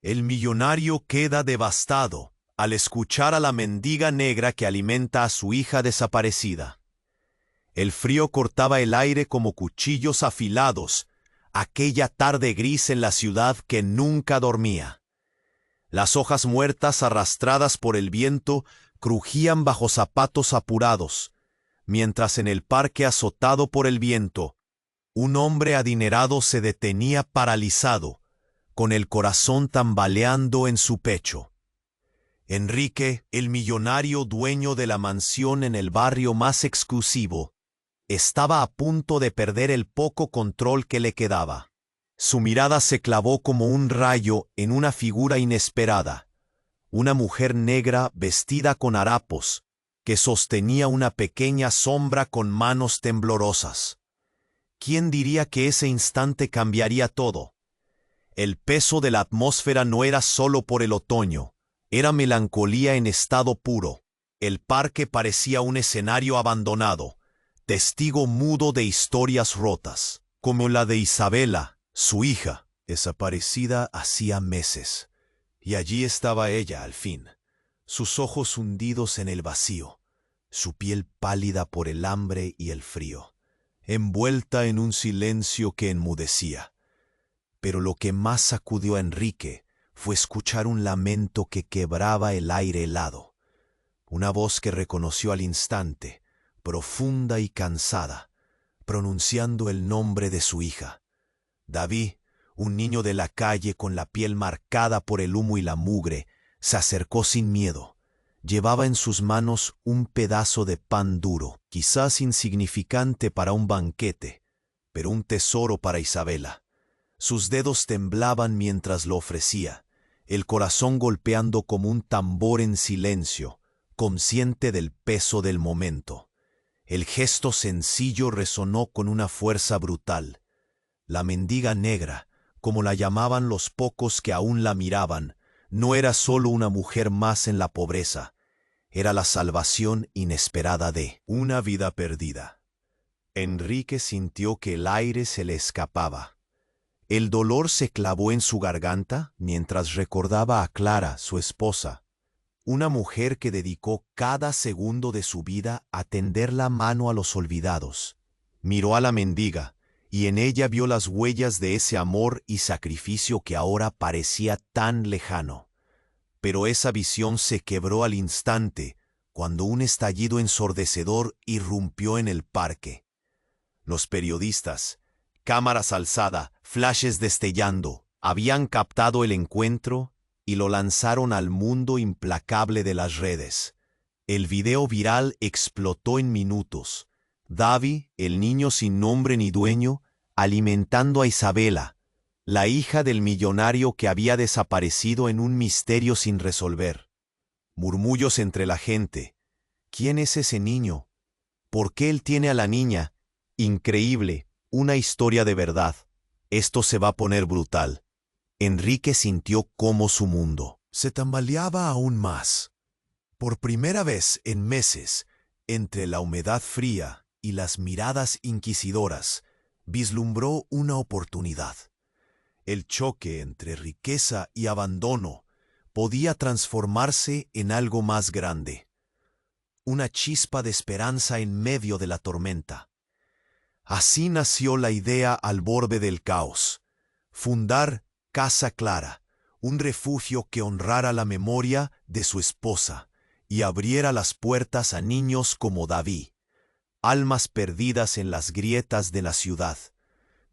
El millonario queda devastado al escuchar a la mendiga negra que alimenta a su hija desaparecida. El frío cortaba el aire como cuchillos afilados aquella tarde gris en la ciudad que nunca dormía. Las hojas muertas arrastradas por el viento crujían bajo zapatos apurados, mientras en el parque azotado por el viento, un hombre adinerado se detenía paralizado, con el corazón tambaleando en su pecho. Enrique, el millonario dueño de la mansión en el barrio más exclusivo, estaba a punto de perder el poco control que le quedaba. Su mirada se clavó como un rayo en una figura inesperada, una mujer negra vestida con harapos, que sostenía una pequeña sombra con manos temblorosas. ¿Quién diría que ese instante cambiaría todo? El peso de la atmósfera no era solo por el otoño, era melancolía en estado puro. El parque parecía un escenario abandonado, testigo mudo de historias rotas, como la de Isabela, su hija, desaparecida hacía meses. Y allí estaba ella al fin, sus ojos hundidos en el vacío, su piel pálida por el hambre y el frío, envuelta en un silencio que enmudecía. Pero lo que más sacudió a Enrique fue escuchar un lamento que quebraba el aire helado, una voz que reconoció al instante, profunda y cansada, pronunciando el nombre de su hija. David, un niño de la calle con la piel marcada por el humo y la mugre, se acercó sin miedo. Llevaba en sus manos un pedazo de pan duro, quizás insignificante para un banquete, pero un tesoro para Isabela. Sus dedos temblaban mientras lo ofrecía, el corazón golpeando como un tambor en silencio, consciente del peso del momento. El gesto sencillo resonó con una fuerza brutal. La mendiga negra, como la llamaban los pocos que aún la miraban, no era solo una mujer más en la pobreza, era la salvación inesperada de una vida perdida. Enrique sintió que el aire se le escapaba. El dolor se clavó en su garganta mientras recordaba a Clara, su esposa, una mujer que dedicó cada segundo de su vida a tender la mano a los olvidados. Miró a la mendiga, y en ella vio las huellas de ese amor y sacrificio que ahora parecía tan lejano. Pero esa visión se quebró al instante, cuando un estallido ensordecedor irrumpió en el parque. Los periodistas, cámaras alzada, flashes destellando, habían captado el encuentro y lo lanzaron al mundo implacable de las redes. El video viral explotó en minutos. David, el niño sin nombre ni dueño, alimentando a Isabela, la hija del millonario que había desaparecido en un misterio sin resolver. Murmullos entre la gente. ¿Quién es ese niño? ¿Por qué él tiene a la niña? Increíble, una historia de verdad. Esto se va a poner brutal. Enrique sintió cómo su mundo se tambaleaba aún más. Por primera vez en meses, entre la humedad fría y las miradas inquisidoras, vislumbró una oportunidad. El choque entre riqueza y abandono podía transformarse en algo más grande. Una chispa de esperanza en medio de la tormenta. Así nació la idea al borde del caos. Fundar Casa Clara, un refugio que honrara la memoria de su esposa y abriera las puertas a niños como David, almas perdidas en las grietas de la ciudad.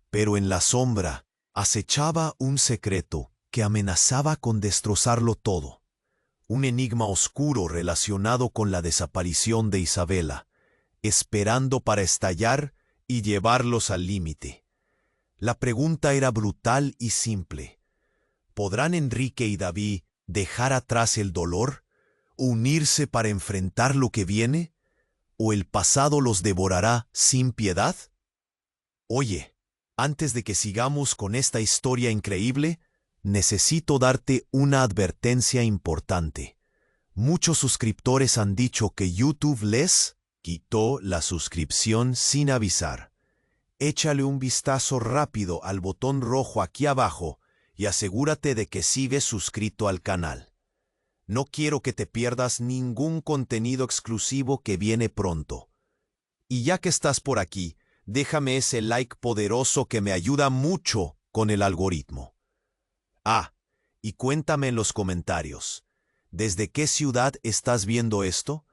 Pero en la sombra acechaba un secreto que amenazaba con destrozarlo todo. Un enigma oscuro relacionado con la desaparición de Isabela, esperando para estallar y llevarlos al límite. La pregunta era brutal y simple. ¿Podrán Enrique y David dejar atrás el dolor, unirse para enfrentar lo que viene, o el pasado los devorará sin piedad? Oye, antes de que sigamos con esta historia increíble, necesito darte una advertencia importante. Muchos suscriptores han dicho que YouTube les quitó la suscripción sin avisar. Échale un vistazo rápido al botón rojo aquí abajo y asegúrate de que sigues suscrito al canal. No quiero que te pierdas ningún contenido exclusivo que viene pronto. Y ya que estás por aquí, déjame ese like poderoso que me ayuda mucho con el algoritmo. Ah, y cuéntame en los comentarios, ¿desde qué ciudad estás viendo esto?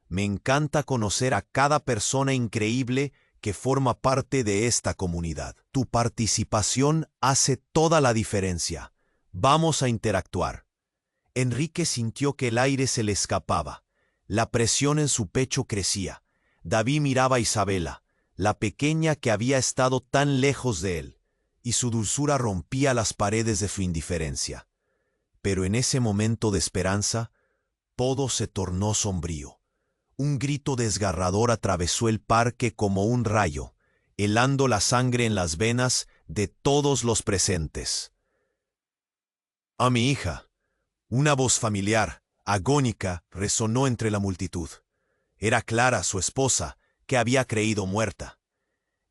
Me encanta conocer a cada persona increíble que forma parte de esta comunidad. Tu participación hace toda la diferencia. Vamos a interactuar. Enrique sintió que el aire se le escapaba. La presión en su pecho crecía. David miraba a Isabela, la pequeña que había estado tan lejos de él, y su dulzura rompía las paredes de su indiferencia. Pero en ese momento de esperanza, todo se tornó sombrío. Un grito desgarrador atravesó el parque como un rayo, helando la sangre en las venas de todos los presentes. «¡A mi hija!». Una voz familiar, agónica, resonó entre la multitud. Era Clara, su esposa, que había creído muerta.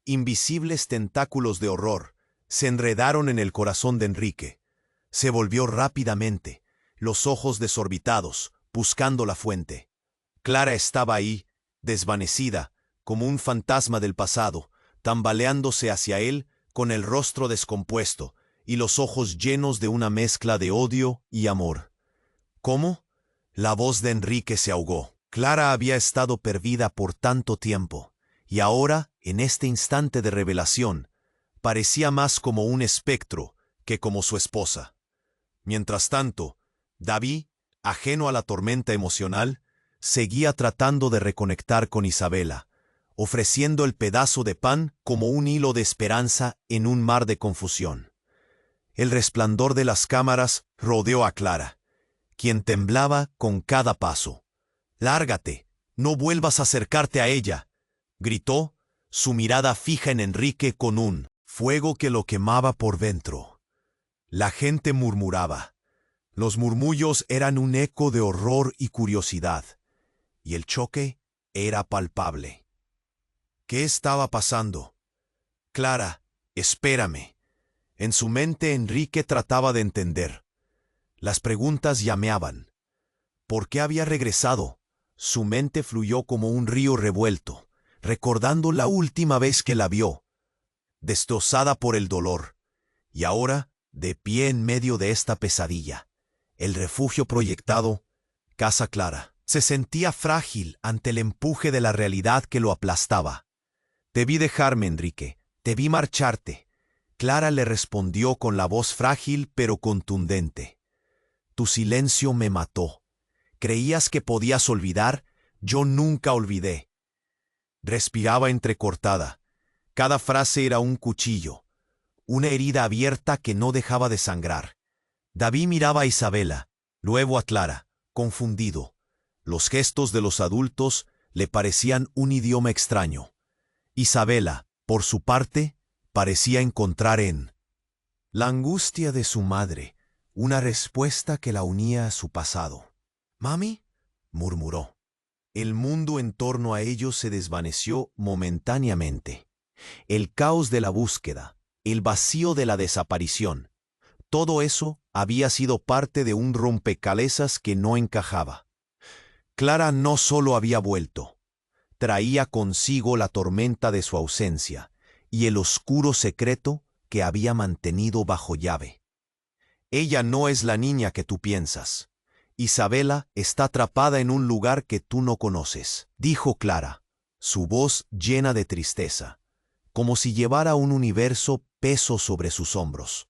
Invisibles tentáculos de horror se enredaron en el corazón de Enrique. Se volvió rápidamente, los ojos desorbitados, buscando la fuente. Clara estaba ahí, desvanecida, como un fantasma del pasado, tambaleándose hacia él con el rostro descompuesto y los ojos llenos de una mezcla de odio y amor. ¿Cómo? La voz de Enrique se ahogó. Clara había estado perdida por tanto tiempo, y ahora, en este instante de revelación, parecía más como un espectro que como su esposa. Mientras tanto, David, ajeno a la tormenta emocional, seguía tratando de reconectar con Isabela, ofreciendo el pedazo de pan como un hilo de esperanza en un mar de confusión. El resplandor de las cámaras rodeó a Clara, quien temblaba con cada paso. «¡Lárgate! ¡No vuelvas a acercarte a ella!», gritó, su mirada fija en Enrique con un fuego que lo quemaba por dentro. La gente murmuraba. Los murmullos eran un eco de horror y curiosidad, y el choque era palpable. ¿Qué estaba pasando? «Clara, espérame». En su mente Enrique trataba de entender. Las preguntas llameaban. ¿Por qué había regresado? Su mente fluyó como un río revuelto, recordando la última vez que la vio, destrozada por el dolor, y ahora, de pie en medio de esta pesadilla, el refugio proyectado, Casa Clara. Se sentía frágil ante el empuje de la realidad que lo aplastaba. «Debí dejarme, Enrique, debí marcharte». Clara le respondió con la voz frágil pero contundente. «Tu silencio me mató. ¿Creías que podías olvidar? Yo nunca olvidé». Respiraba entrecortada. Cada frase era un cuchillo, una herida abierta que no dejaba de sangrar. David miraba a Isabela, luego a Clara, confundido. Los gestos de los adultos le parecían un idioma extraño. Isabela, por su parte, parecía encontrar en la angustia de su madre una respuesta que la unía a su pasado. «¿Mami?», murmuró. El mundo en torno a ellos se desvaneció momentáneamente. El caos de la búsqueda, el vacío de la desaparición, todo eso había sido parte de un rompecabezas que no encajaba. Clara no solo había vuelto, traía consigo la tormenta de su ausencia y el oscuro secreto que había mantenido bajo llave. «Ella no es la niña que tú piensas. Isabela está atrapada en un lugar que tú no conoces», dijo Clara, su voz llena de tristeza, como si llevara un universo peso sobre sus hombros.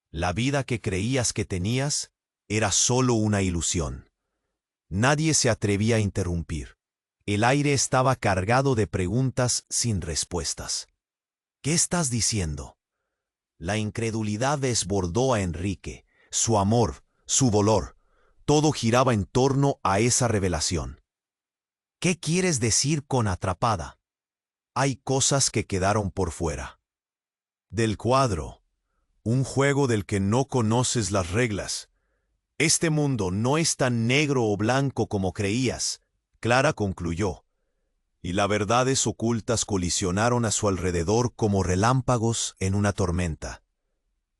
La vida que creías que tenías era solo una ilusión. Nadie se atrevía a interrumpir. El aire estaba cargado de preguntas sin respuestas. «¿Qué estás diciendo?». La incredulidad desbordó a Enrique, su amor, su dolor. Todo giraba en torno a esa revelación. «¿Qué quieres decir con atrapada?». «Hay cosas que quedaron por fuera del cuadro, un juego del que no conoces las reglas. Este mundo no es tan negro o blanco como creías», Clara concluyó, y las verdades ocultas colisionaron a su alrededor como relámpagos en una tormenta.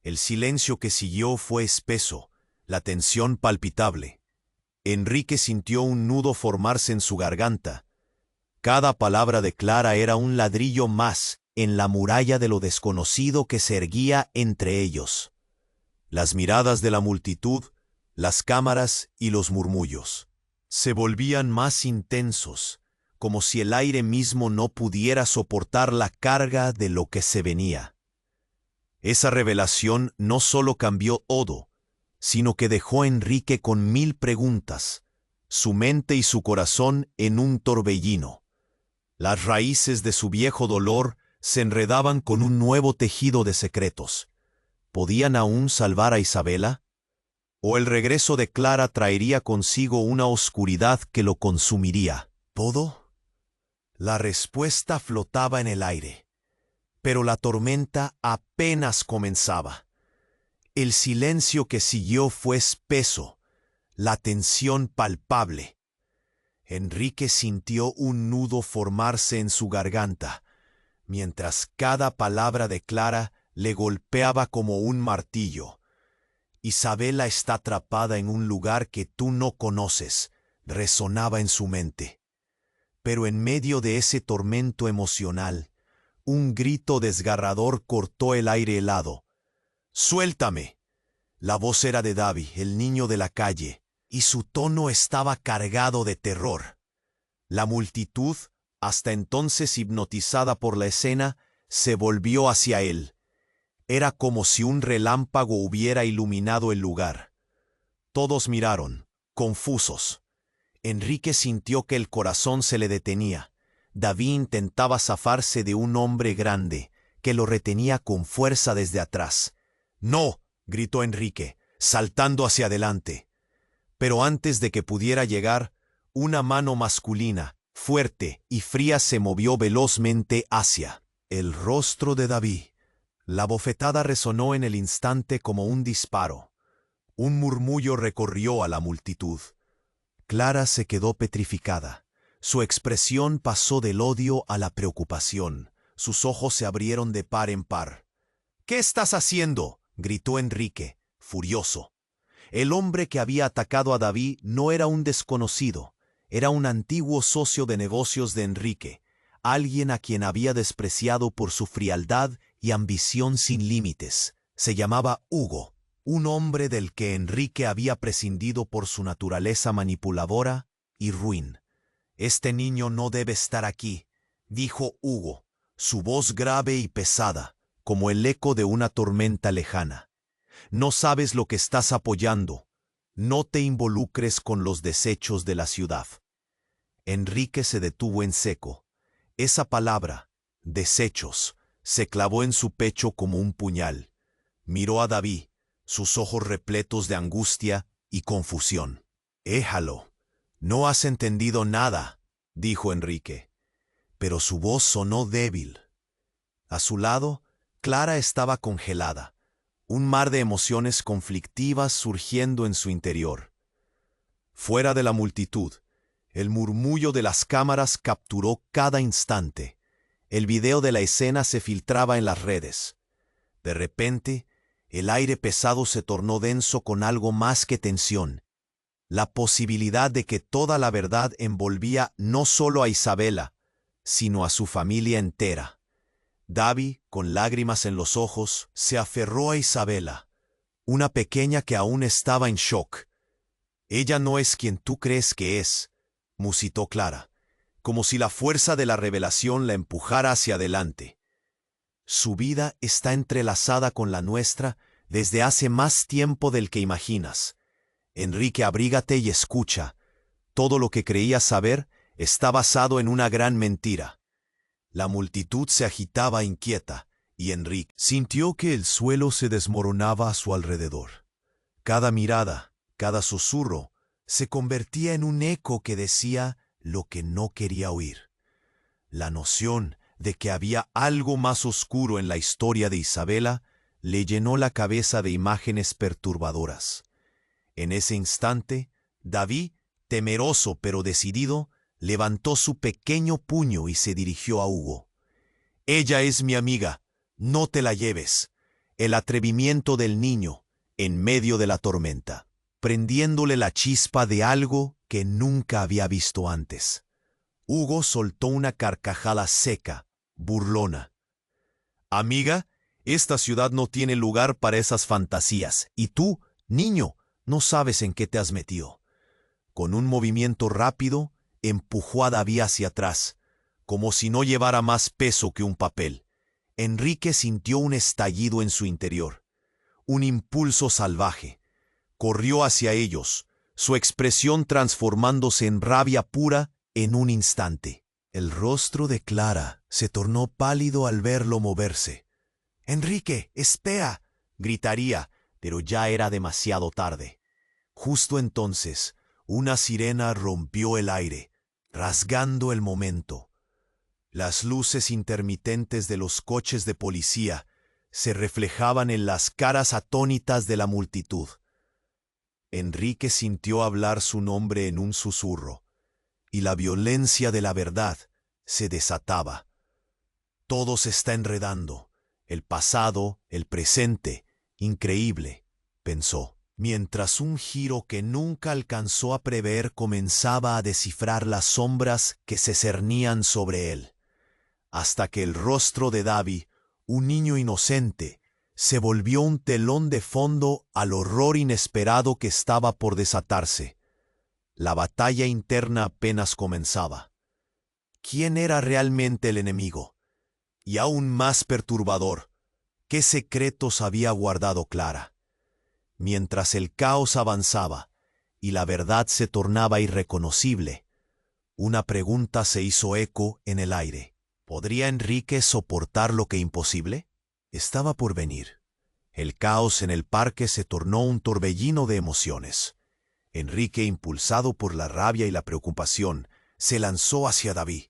El silencio que siguió fue espeso, la tensión palpitable. Enrique sintió un nudo formarse en su garganta. Cada palabra de Clara era un ladrillo más en la muralla de lo desconocido que se erguía entre ellos. Las miradas de la multitud, las cámaras y los murmullos se volvían más intensos, como si el aire mismo no pudiera soportar la carga de lo que se venía. Esa revelación no solo cambió Odo, sino que dejó a Enrique con 1000 preguntas, su mente y su corazón en un torbellino. Las raíces de su viejo dolor se enredaban con un nuevo tejido de secretos. ¿Podían aún salvar a Isabela? ¿O el regreso de Clara traería consigo una oscuridad que lo consumiría todo? La respuesta flotaba en el aire, pero la tormenta apenas comenzaba. El silencio que siguió fue espeso, la tensión palpable. Enrique sintió un nudo formarse en su garganta, mientras cada palabra de Clara le golpeaba como un martillo. Isabela está atrapada en un lugar que tú no conoces, resonaba en su mente. Pero en medio de ese tormento emocional, un grito desgarrador cortó el aire helado. ¡Suéltame! La voz era de Davi, el niño de la calle, y su tono estaba cargado de terror. La multitud, hasta entonces hipnotizada por la escena, se volvió hacia él. Era como si un relámpago hubiera iluminado el lugar. Todos miraron, confusos. Enrique sintió que el corazón se le detenía. Davi intentaba zafarse de un hombre grande, que lo retenía con fuerza desde atrás. ¡No!, gritó Enrique, saltando hacia adelante. Pero antes de que pudiera llegar, una mano masculina, fuerte y fría se movió velozmente hacia el rostro de Davi. La bofetada resonó en el instante como un disparo. Un murmullo recorrió a la multitud. Clara se quedó petrificada. Su expresión pasó del odio a la preocupación. Sus ojos se abrieron de par en par. «¿Qué estás haciendo?», gritó Enrique, furioso. El hombre que había atacado a Davi no era un desconocido, era un antiguo socio de negocios de Enrique, alguien a quien había despreciado por su frialdad y ambición sin límites. Se llamaba Hugo, un hombre del que Enrique había prescindido por su naturaleza manipuladora y ruin. «Este niño no debe estar aquí», dijo Hugo, su voz grave y pesada, como el eco de una tormenta lejana. «No sabes lo que estás apoyando. No te involucres con los desechos de la ciudad». Enrique se detuvo en seco. Esa palabra, desechos, se clavó en su pecho como un puñal. Miró a Davi, sus ojos repletos de angustia y confusión. «Éjalo, no has entendido nada», dijo Enrique. Pero su voz sonó débil. A su lado, Clara estaba congelada, un mar de emociones conflictivas surgiendo en su interior. Fuera de la multitud, el murmullo de las cámaras capturó cada instante. El video de la escena se filtraba en las redes. De repente, el aire pesado se tornó denso con algo más que tensión. La posibilidad de que toda la verdad envolvía no solo a Isabela, sino a su familia entera. Davi, con lágrimas en los ojos, se aferró a Isabela, una pequeña que aún estaba en shock. «Ella no es quien tú crees que es», musitó Clara, como si la fuerza de la revelación la empujara hacia adelante. «Su vida está entrelazada con la nuestra desde hace más tiempo del que imaginas. Enrique, abrígate y escucha. Todo lo que creías saber está basado en una gran mentira». La multitud se agitaba inquieta, y Enrique sintió que el suelo se desmoronaba a su alrededor. Cada mirada, cada susurro, se convertía en un eco que decía lo que no quería oír. La noción de que había algo más oscuro en la historia de Isabela le llenó la cabeza de imágenes perturbadoras. En ese instante, Davi, temeroso pero decidido, levantó su pequeño puño y se dirigió a Hugo. «Ella es mi amiga, no te la lleves. el atrevimiento del niño en medio de la tormenta, prendiéndole la chispa de algo que nunca había visto antes. Hugo soltó una carcajada seca, burlona. «Amiga, esta ciudad no tiene lugar para esas fantasías, y tú, niño, no sabes en qué te has metido». Con un movimiento rápido, empujó a David hacia atrás, como si no llevara más peso que un papel. Enrique sintió un estallido en su interior, un impulso salvaje. Corrió hacia ellos, su expresión transformándose en rabia pura en un instante. El rostro de Clara se tornó pálido al verlo moverse. «Enrique, espera», gritaría, pero ya era demasiado tarde. Justo entonces, una sirena rompió el aire, rasgando el momento. Las luces intermitentes de los coches de policía se reflejaban en las caras atónitas de la multitud. Enrique sintió hablar su nombre en un susurro, y la violencia de la verdad se desataba. Todo se está enredando, el pasado, el presente, increíble, pensó, mientras un giro que nunca alcanzó a prever comenzaba a descifrar las sombras que se cernían sobre él, hasta que el rostro de David, un niño inocente, se volvió un telón de fondo al horror inesperado que estaba por desatarse. La batalla interna apenas comenzaba. ¿Quién era realmente el enemigo? Y aún más perturbador, ¿qué secretos había guardado Clara? Mientras el caos avanzaba y la verdad se tornaba irreconocible, una pregunta se hizo eco en el aire. ¿Podría Enrique soportar lo que imposible? Estaba por venir. El caos en el parque se tornó un torbellino de emociones. Enrique, impulsado por la rabia y la preocupación, se lanzó hacia David,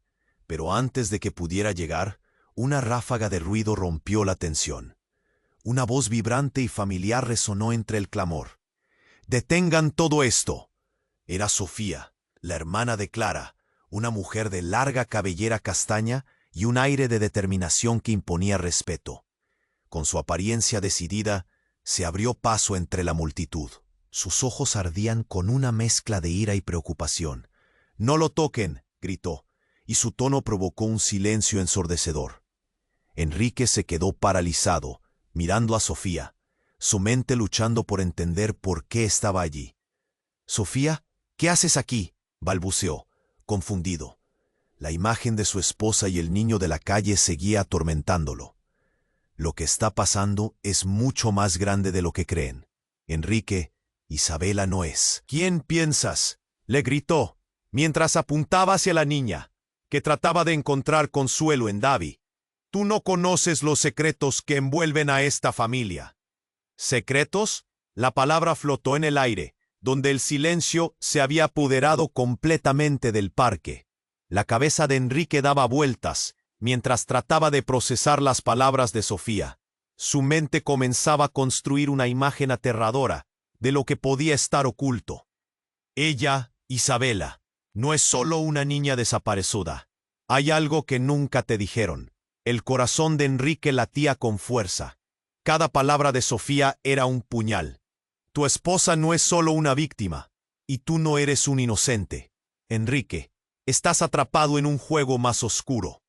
pero antes de que pudiera llegar, una ráfaga de ruido rompió la tensión. Una voz vibrante y familiar resonó entre el clamor. «¡Detengan todo esto!». Era Sofía, la hermana de Clara, una mujer de larga cabellera castaña y un aire de determinación que imponía respeto. Con su apariencia decidida, se abrió paso entre la multitud. Sus ojos ardían con una mezcla de ira y preocupación. «¡No lo toquen!», gritó, y su tono provocó un silencio ensordecedor. Enrique se quedó paralizado, mirando a Sofía, su mente luchando por entender por qué estaba allí. «Sofía, ¿qué haces aquí?», balbuceó, confundido. La imagen de su esposa y el niño de la calle seguía atormentándolo. «Lo que está pasando es mucho más grande de lo que creen. Enrique, Isabela no es». «¿Quién piensas?», le gritó, mientras apuntaba hacia la niña, que trataba de encontrar consuelo en David. «Tú no conoces los secretos que envuelven a esta familia». «¿Secretos?». La palabra flotó en el aire, donde el silencio se había apoderado completamente del parque. La cabeza de Enrique daba vueltas, mientras trataba de procesar las palabras de Sofía. Su mente comenzaba a construir una imagen aterradora de lo que podía estar oculto. Ella, Isabela, no es solo una niña desaparecida. Hay algo que nunca te dijeron. El corazón de Enrique latía con fuerza. Cada palabra de Sofía era un puñal. «Tu esposa no es solo una víctima, y tú no eres un inocente. Enrique, estás atrapado en un juego más oscuro».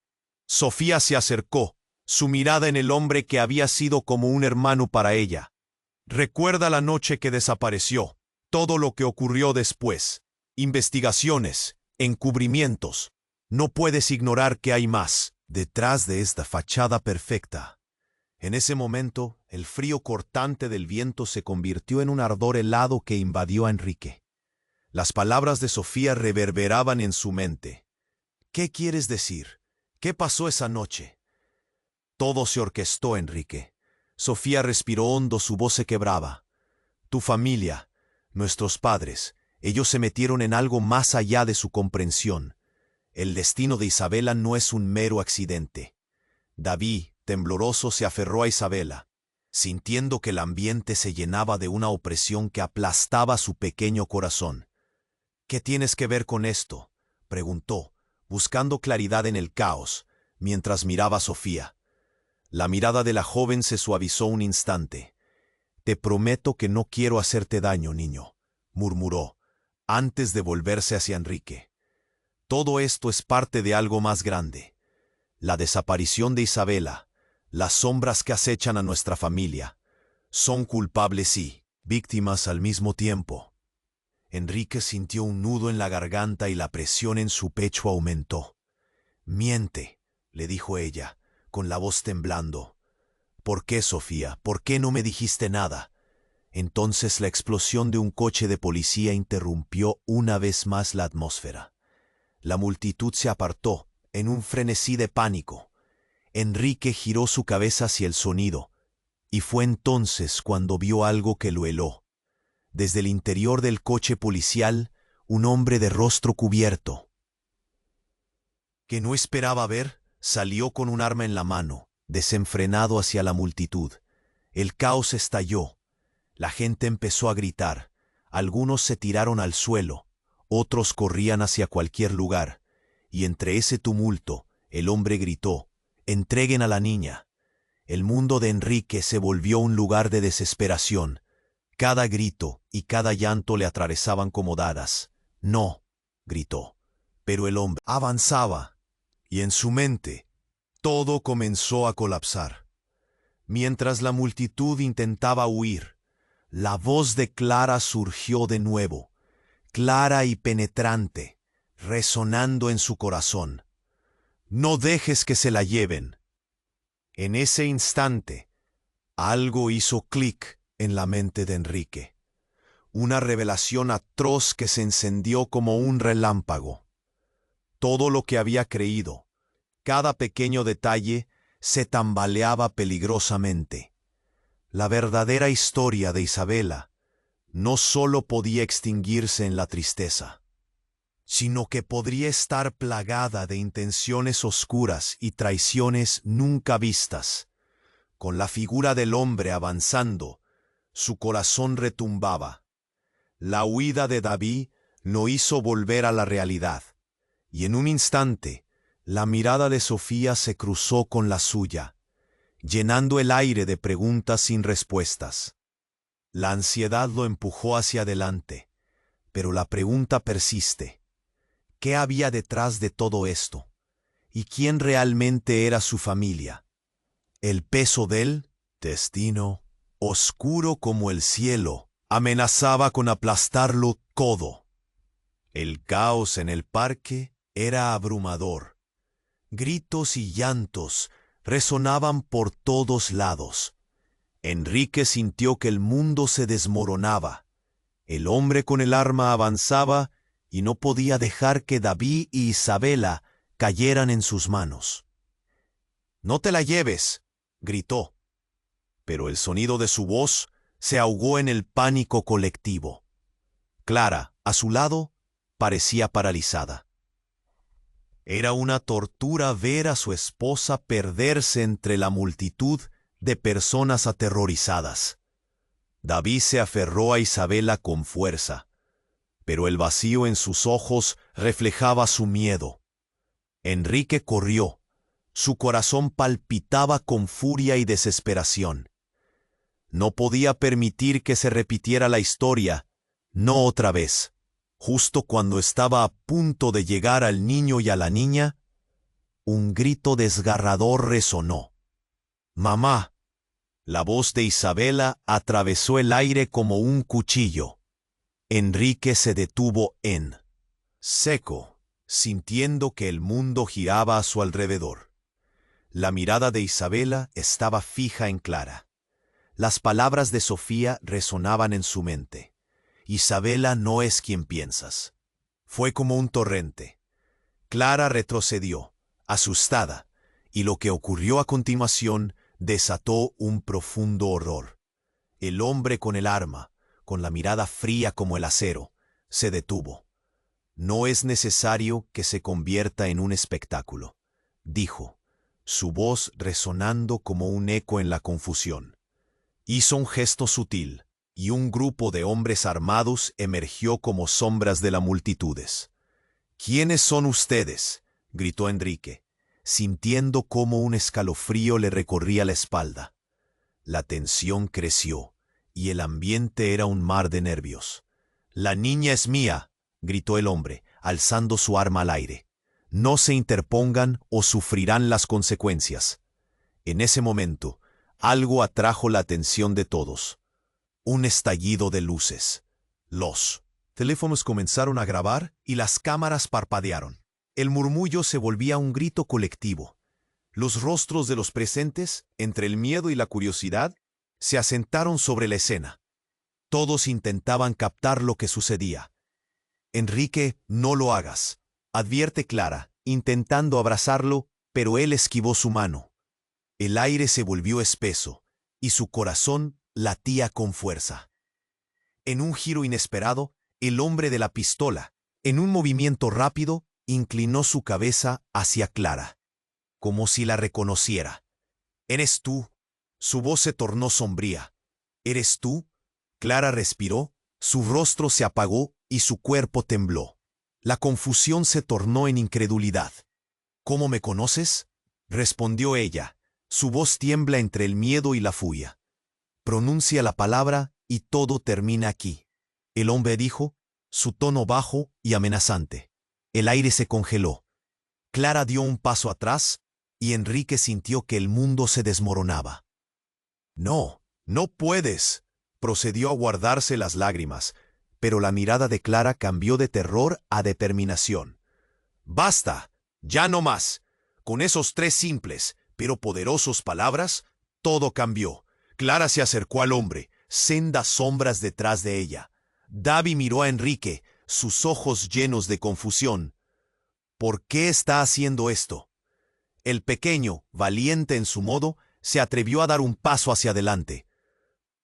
Sofía se acercó, su mirada en el hombre que había sido como un hermano para ella. «Recuerda la noche que desapareció, todo lo que ocurrió después. Investigaciones, encubrimientos. No puedes ignorar que hay más detrás de esta fachada perfecta». En ese momento, el frío cortante del viento se convirtió en un ardor helado que invadió a Enrique. Las palabras de Sofía reverberaban en su mente. «¿Qué quieres decir? ¿Qué pasó esa noche?». «Todo se orquestó, Enrique». Sofía respiró hondo, su voz se quebraba. «Tu familia, nuestros padres, ellos se metieron en algo más allá de su comprensión. El destino de Isabela no es un mero accidente». David, tembloroso, se aferró a Isabela, sintiendo que el ambiente se llenaba de una opresión que aplastaba su pequeño corazón. «¿Qué tienes que ver con esto?», preguntó, buscando claridad en el caos, mientras miraba a Sofía. La mirada de la joven se suavizó un instante. «Te prometo que no quiero hacerte daño, niño», murmuró, antes de volverse hacia Enrique. «Todo esto es parte de algo más grande. La desaparición de Isabela, las sombras que acechan a nuestra familia, son culpables y víctimas al mismo tiempo». Enrique sintió un nudo en la garganta y la presión en su pecho aumentó. «Miente», le dijo ella, con la voz temblando. «¿Por qué, Sofía? ¿Por qué no me dijiste nada?» Entonces la explosión de un coche de policía interrumpió una vez más la atmósfera. La multitud se apartó, en un frenesí de pánico. Enrique giró su cabeza hacia el sonido, y fue entonces cuando vio algo que lo heló. Desde el interior del coche policial, un hombre de rostro cubierto, que no esperaba ver, salió con un arma en la mano, desenfrenado hacia la multitud. El caos estalló. La gente empezó a gritar. Algunos se tiraron al suelo, otros corrían hacia cualquier lugar, y entre ese tumulto, el hombre gritó: «Entreguen a la niña». El mundo de Enrique se volvió un lugar de desesperación. Cada grito y cada llanto le atravesaban como dagas. «No», gritó. Pero el hombre avanzaba, y en su mente todo comenzó a colapsar. Mientras la multitud intentaba huir, la voz de Clara surgió de nuevo, clara y penetrante, resonando en su corazón. «No dejes que se la lleven». En ese instante, algo hizo clic en la mente de Enrique. Una revelación atroz que se encendió como un relámpago. Todo lo que había creído, cada pequeño detalle, se tambaleaba peligrosamente. La verdadera historia de Isabela no solo podía extinguirse en la tristeza, sino que podría estar plagada de intenciones oscuras y traiciones nunca vistas. Con la figura del hombre avanzando, su corazón retumbaba. La huida de David lo hizo volver a la realidad, y en un instante, la mirada de Sofía se cruzó con la suya, llenando el aire de preguntas sin respuestas. La ansiedad lo empujó hacia adelante, pero la pregunta persiste. ¿Qué había detrás de todo esto? ¿Y quién realmente era su familia? El peso del destino, oscuro como el cielo, amenazaba con aplastarlo todo. El caos en el parque era abrumador. Gritos y llantos resonaban por todos lados. Enrique sintió que el mundo se desmoronaba. El hombre con el arma avanzaba y no podía dejar que David y Isabela cayeran en sus manos. «No te la lleves», gritó. Pero el sonido de su voz se ahogó en el pánico colectivo. Clara, a su lado, parecía paralizada. Era una tortura ver a su esposa perderse entre la multitud de personas aterrorizadas. David se aferró a Isabela con fuerza, pero el vacío en sus ojos reflejaba su miedo. Enrique corrió. Su corazón palpitaba con furia y desesperación. No podía permitir que se repitiera la historia, no otra vez. Justo cuando estaba a punto de llegar al niño y a la niña, un grito desgarrador resonó. «¡Mamá!». La voz de Isabela atravesó el aire como un cuchillo. Enrique se detuvo en seco, sintiendo que el mundo giraba a su alrededor. La mirada de Isabela estaba fija en Clara. Las palabras de Sofía resonaban en su mente. «Isabela no es quien piensas». Fue como un torrente. Clara retrocedió, asustada, y lo que ocurrió a continuación desató un profundo horror. El hombre con el arma, con la mirada fría como el acero, se detuvo. «No es necesario que se convierta en un espectáculo», dijo, su voz resonando como un eco en la confusión. Hizo un gesto sutil, y un grupo de hombres armados emergió como sombras de las multitudes. «¿Quiénes son ustedes?», gritó Enrique. sintiendo cómo un escalofrío le recorría la espalda. La tensión creció, y el ambiente era un mar de nervios. «La niña es mía», gritó el hombre, alzando su arma al aire. «No se interpongan o sufrirán las consecuencias». En ese momento, algo atrajo la atención de todos. Un estallido de luces. Los teléfonos comenzaron a grabar y las cámaras parpadearon. El murmullo se volvía un grito colectivo. Los rostros de los presentes, entre el miedo y la curiosidad, se asentaron sobre la escena. Todos intentaban captar lo que sucedía. «Enrique, no lo hagas», advierte Clara, intentando abrazarlo, pero él esquivó su mano. El aire se volvió espeso, y su corazón latía con fuerza. En un giro inesperado, el hombre de la pistola, en un movimiento rápido, inclinó su cabeza hacia Clara, como si la reconociera. «¿Eres tú?» Su voz se tornó sombría. «¿Eres tú?» Clara respiró, su rostro se apagó y su cuerpo tembló. La confusión se tornó en incredulidad. «¿Cómo me conoces?», respondió ella. Su voz tiembla entre el miedo y la furia. «Pronuncia la palabra y todo termina aquí», el hombre dijo, su tono bajo y amenazante. El aire se congeló. Clara dio un paso atrás y Enrique sintió que el mundo se desmoronaba. «No, no puedes», procedió a guardarse las lágrimas, pero la mirada de Clara cambió de terror a determinación. «Basta, ya no más». Con esos 3 simples, pero poderosos palabras, todo cambió. Clara se acercó al hombre, sendas sombras detrás de ella. Davi miró a Enrique, sus ojos llenos de confusión. «¿Por qué está haciendo esto?». El pequeño, valiente en su modo, se atrevió a dar un paso hacia adelante.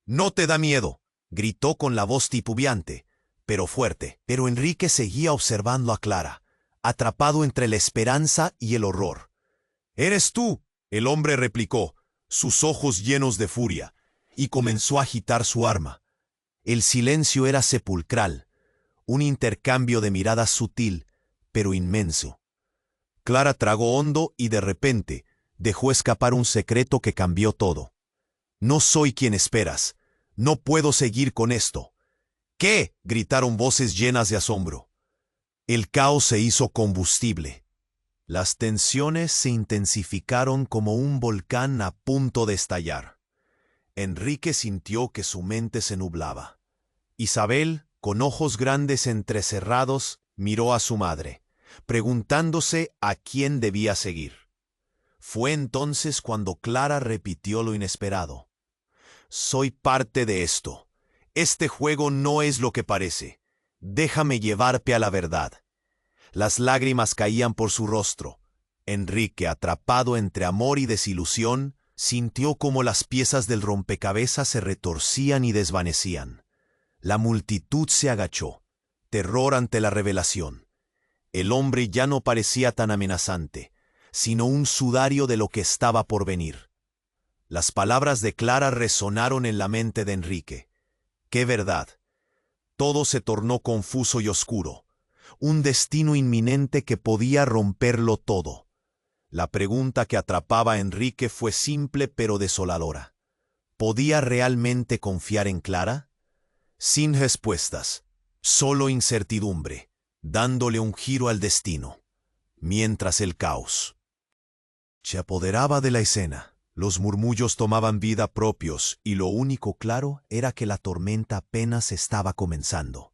«¿No te da miedo?», gritó con la voz titubeante, pero fuerte. Pero Enrique seguía observando a Clara, atrapado entre la esperanza y el horror. «¿Eres tú?», el hombre replicó, sus ojos llenos de furia, y comenzó a agitar su arma. El silencio era sepulcral, un intercambio de miradas sutil, pero inmenso. Clara tragó hondo y de repente dejó escapar un secreto que cambió todo. «No soy quien esperas. No puedo seguir con esto». «¿Qué?», gritaron voces llenas de asombro. El caos se hizo combustible. Las tensiones se intensificaron como un volcán a punto de estallar. Enrique sintió que su mente se nublaba. Isabel, con ojos grandes entrecerrados, miró a su madre, preguntándose a quién debía seguir. Fue entonces cuando Clara repitió lo inesperado. «Soy parte de esto. Este juego no es lo que parece. Déjame llevarte a la verdad». Las lágrimas caían por su rostro. Enrique, atrapado entre amor y desilusión, sintió como las piezas del rompecabezas se retorcían y desvanecían. La multitud se agachó, terror ante la revelación. El hombre ya no parecía tan amenazante, sino un sudario de lo que estaba por venir. Las palabras de Clara resonaron en la mente de Enrique. ¡Qué verdad! Todo se tornó confuso y oscuro. Un destino inminente que podía romperlo todo. La pregunta que atrapaba a Enrique fue simple pero desoladora. ¿Podía realmente confiar en Clara? Sin respuestas, solo incertidumbre, dándole un giro al destino. Mientras el caos se apoderaba de la escena, los murmullos tomaban vida propios y lo único claro era que la tormenta apenas estaba comenzando.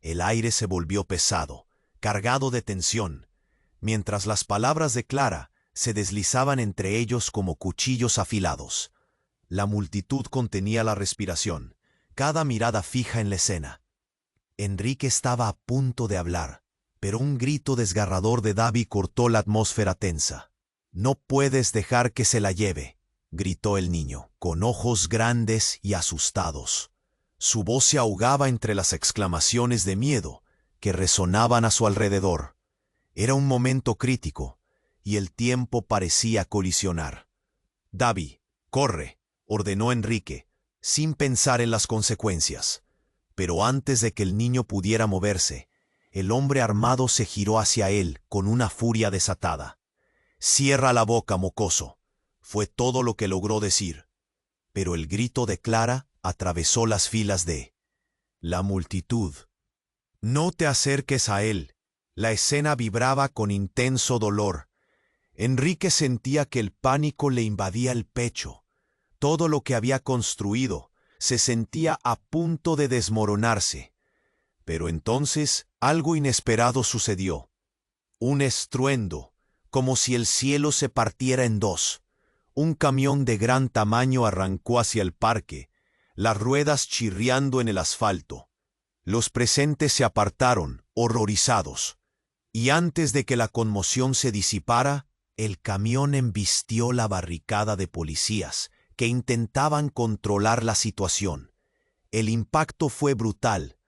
El aire se volvió pesado, cargado de tensión, mientras las palabras de Clara se deslizaban entre ellos como cuchillos afilados. La multitud contenía la respiración, cada mirada fija en la escena. Enrique estaba a punto de hablar, pero un grito desgarrador de Davi cortó la atmósfera tensa. «No puedes dejar que se la lleve», gritó el niño, con ojos grandes y asustados. Su voz se ahogaba entre las exclamaciones de miedo que resonaban a su alrededor. Era un momento crítico, y el tiempo parecía colisionar. «Davi, corre», ordenó Enrique, sin pensar en las consecuencias. Pero antes de que el niño pudiera moverse, el hombre armado se giró hacia él con una furia desatada. «Cierra la boca, mocoso», fue todo lo que logró decir. Pero el grito de Clara atravesó las filas de la multitud. «No te acerques a él». La escena vibraba con intenso dolor. Enrique sentía que el pánico le invadía el pecho. Todo lo que había construido se sentía a punto de desmoronarse. Pero entonces algo inesperado sucedió. Un estruendo, como si el cielo se partiera en dos. Un camión de gran tamaño arrancó hacia el parque, las ruedas chirriando en el asfalto. Los presentes se apartaron, horrorizados. Y antes de que la conmoción se disipara, el camión embistió la barricada de policías que intentaban controlar la situación. El impacto fue brutal.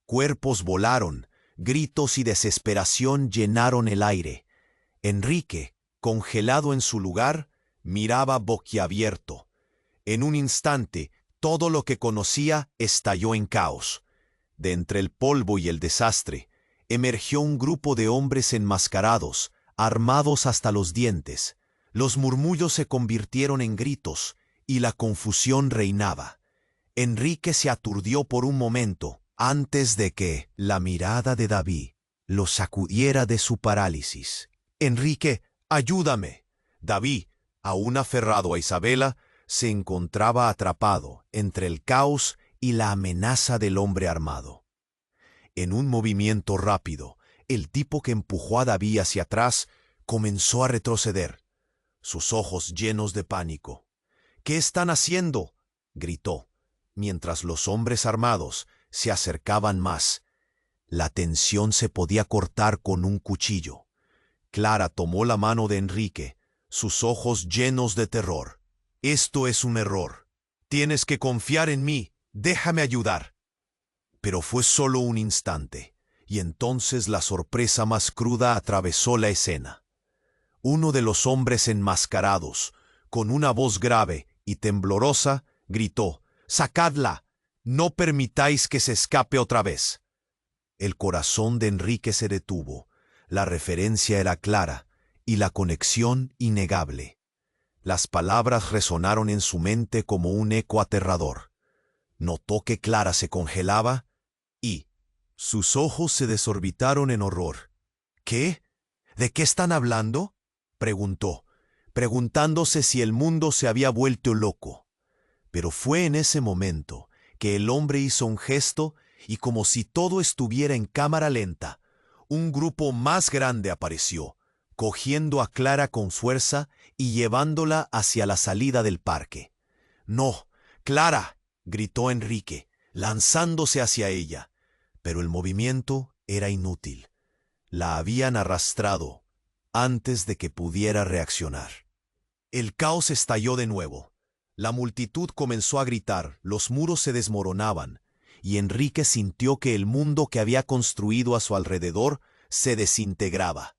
Cuerpos volaron, gritos y desesperación llenaron el aire. Enrique, congelado en su lugar, miraba boquiabierto. En un instante, todo lo que conocía estalló en caos. De entre el polvo y el desastre, emergió un grupo de hombres enmascarados, armados hasta los dientes. Los murmullos se convirtieron en gritos, y la confusión reinaba. Enrique se aturdió por un momento, antes de que la mirada de David lo sacudiera de su parálisis. «Enrique, ayúdame». David, aún aferrado a Isabela, se encontraba atrapado entre el caos y la amenaza del hombre armado. En un movimiento rápido, el tipo que empujó a David hacia atrás comenzó a retroceder, sus ojos llenos de pánico. «¿Qué están haciendo?», gritó, mientras los hombres armados se acercaban más. La tensión se podía cortar con un cuchillo. Clara tomó la mano de Enrique, sus ojos llenos de terror. «Esto es un error. Tienes que confiar en mí. Déjame ayudar». Pero fue solo un instante, y entonces la sorpresa más cruda atravesó la escena. Uno de los hombres enmascarados, con una voz grave y temblorosa, gritó: «¡Sacadla! No permitáis que se escape otra vez». El corazón de Enrique se detuvo. La referencia era clara y la conexión innegable. Las palabras resonaron en su mente como un eco aterrador. Notó que Clara se congelaba y sus ojos se desorbitaron en horror. «¿Qué? ¿De qué están hablando?», preguntó, preguntándose si el mundo se había vuelto loco. Pero fue en ese momento que el hombre hizo un gesto y, como si todo estuviera en cámara lenta, un grupo más grande apareció, cogiendo a Clara con fuerza y llevándola hacia la salida del parque. «¡No, Clara!», gritó Enrique, lanzándose hacia ella. Pero el movimiento era inútil. La habían arrastrado antes de que pudiera reaccionar. El caos estalló de nuevo. La multitud comenzó a gritar, los muros se desmoronaban, y Enrique sintió que el mundo que había construido a su alrededor se desintegraba.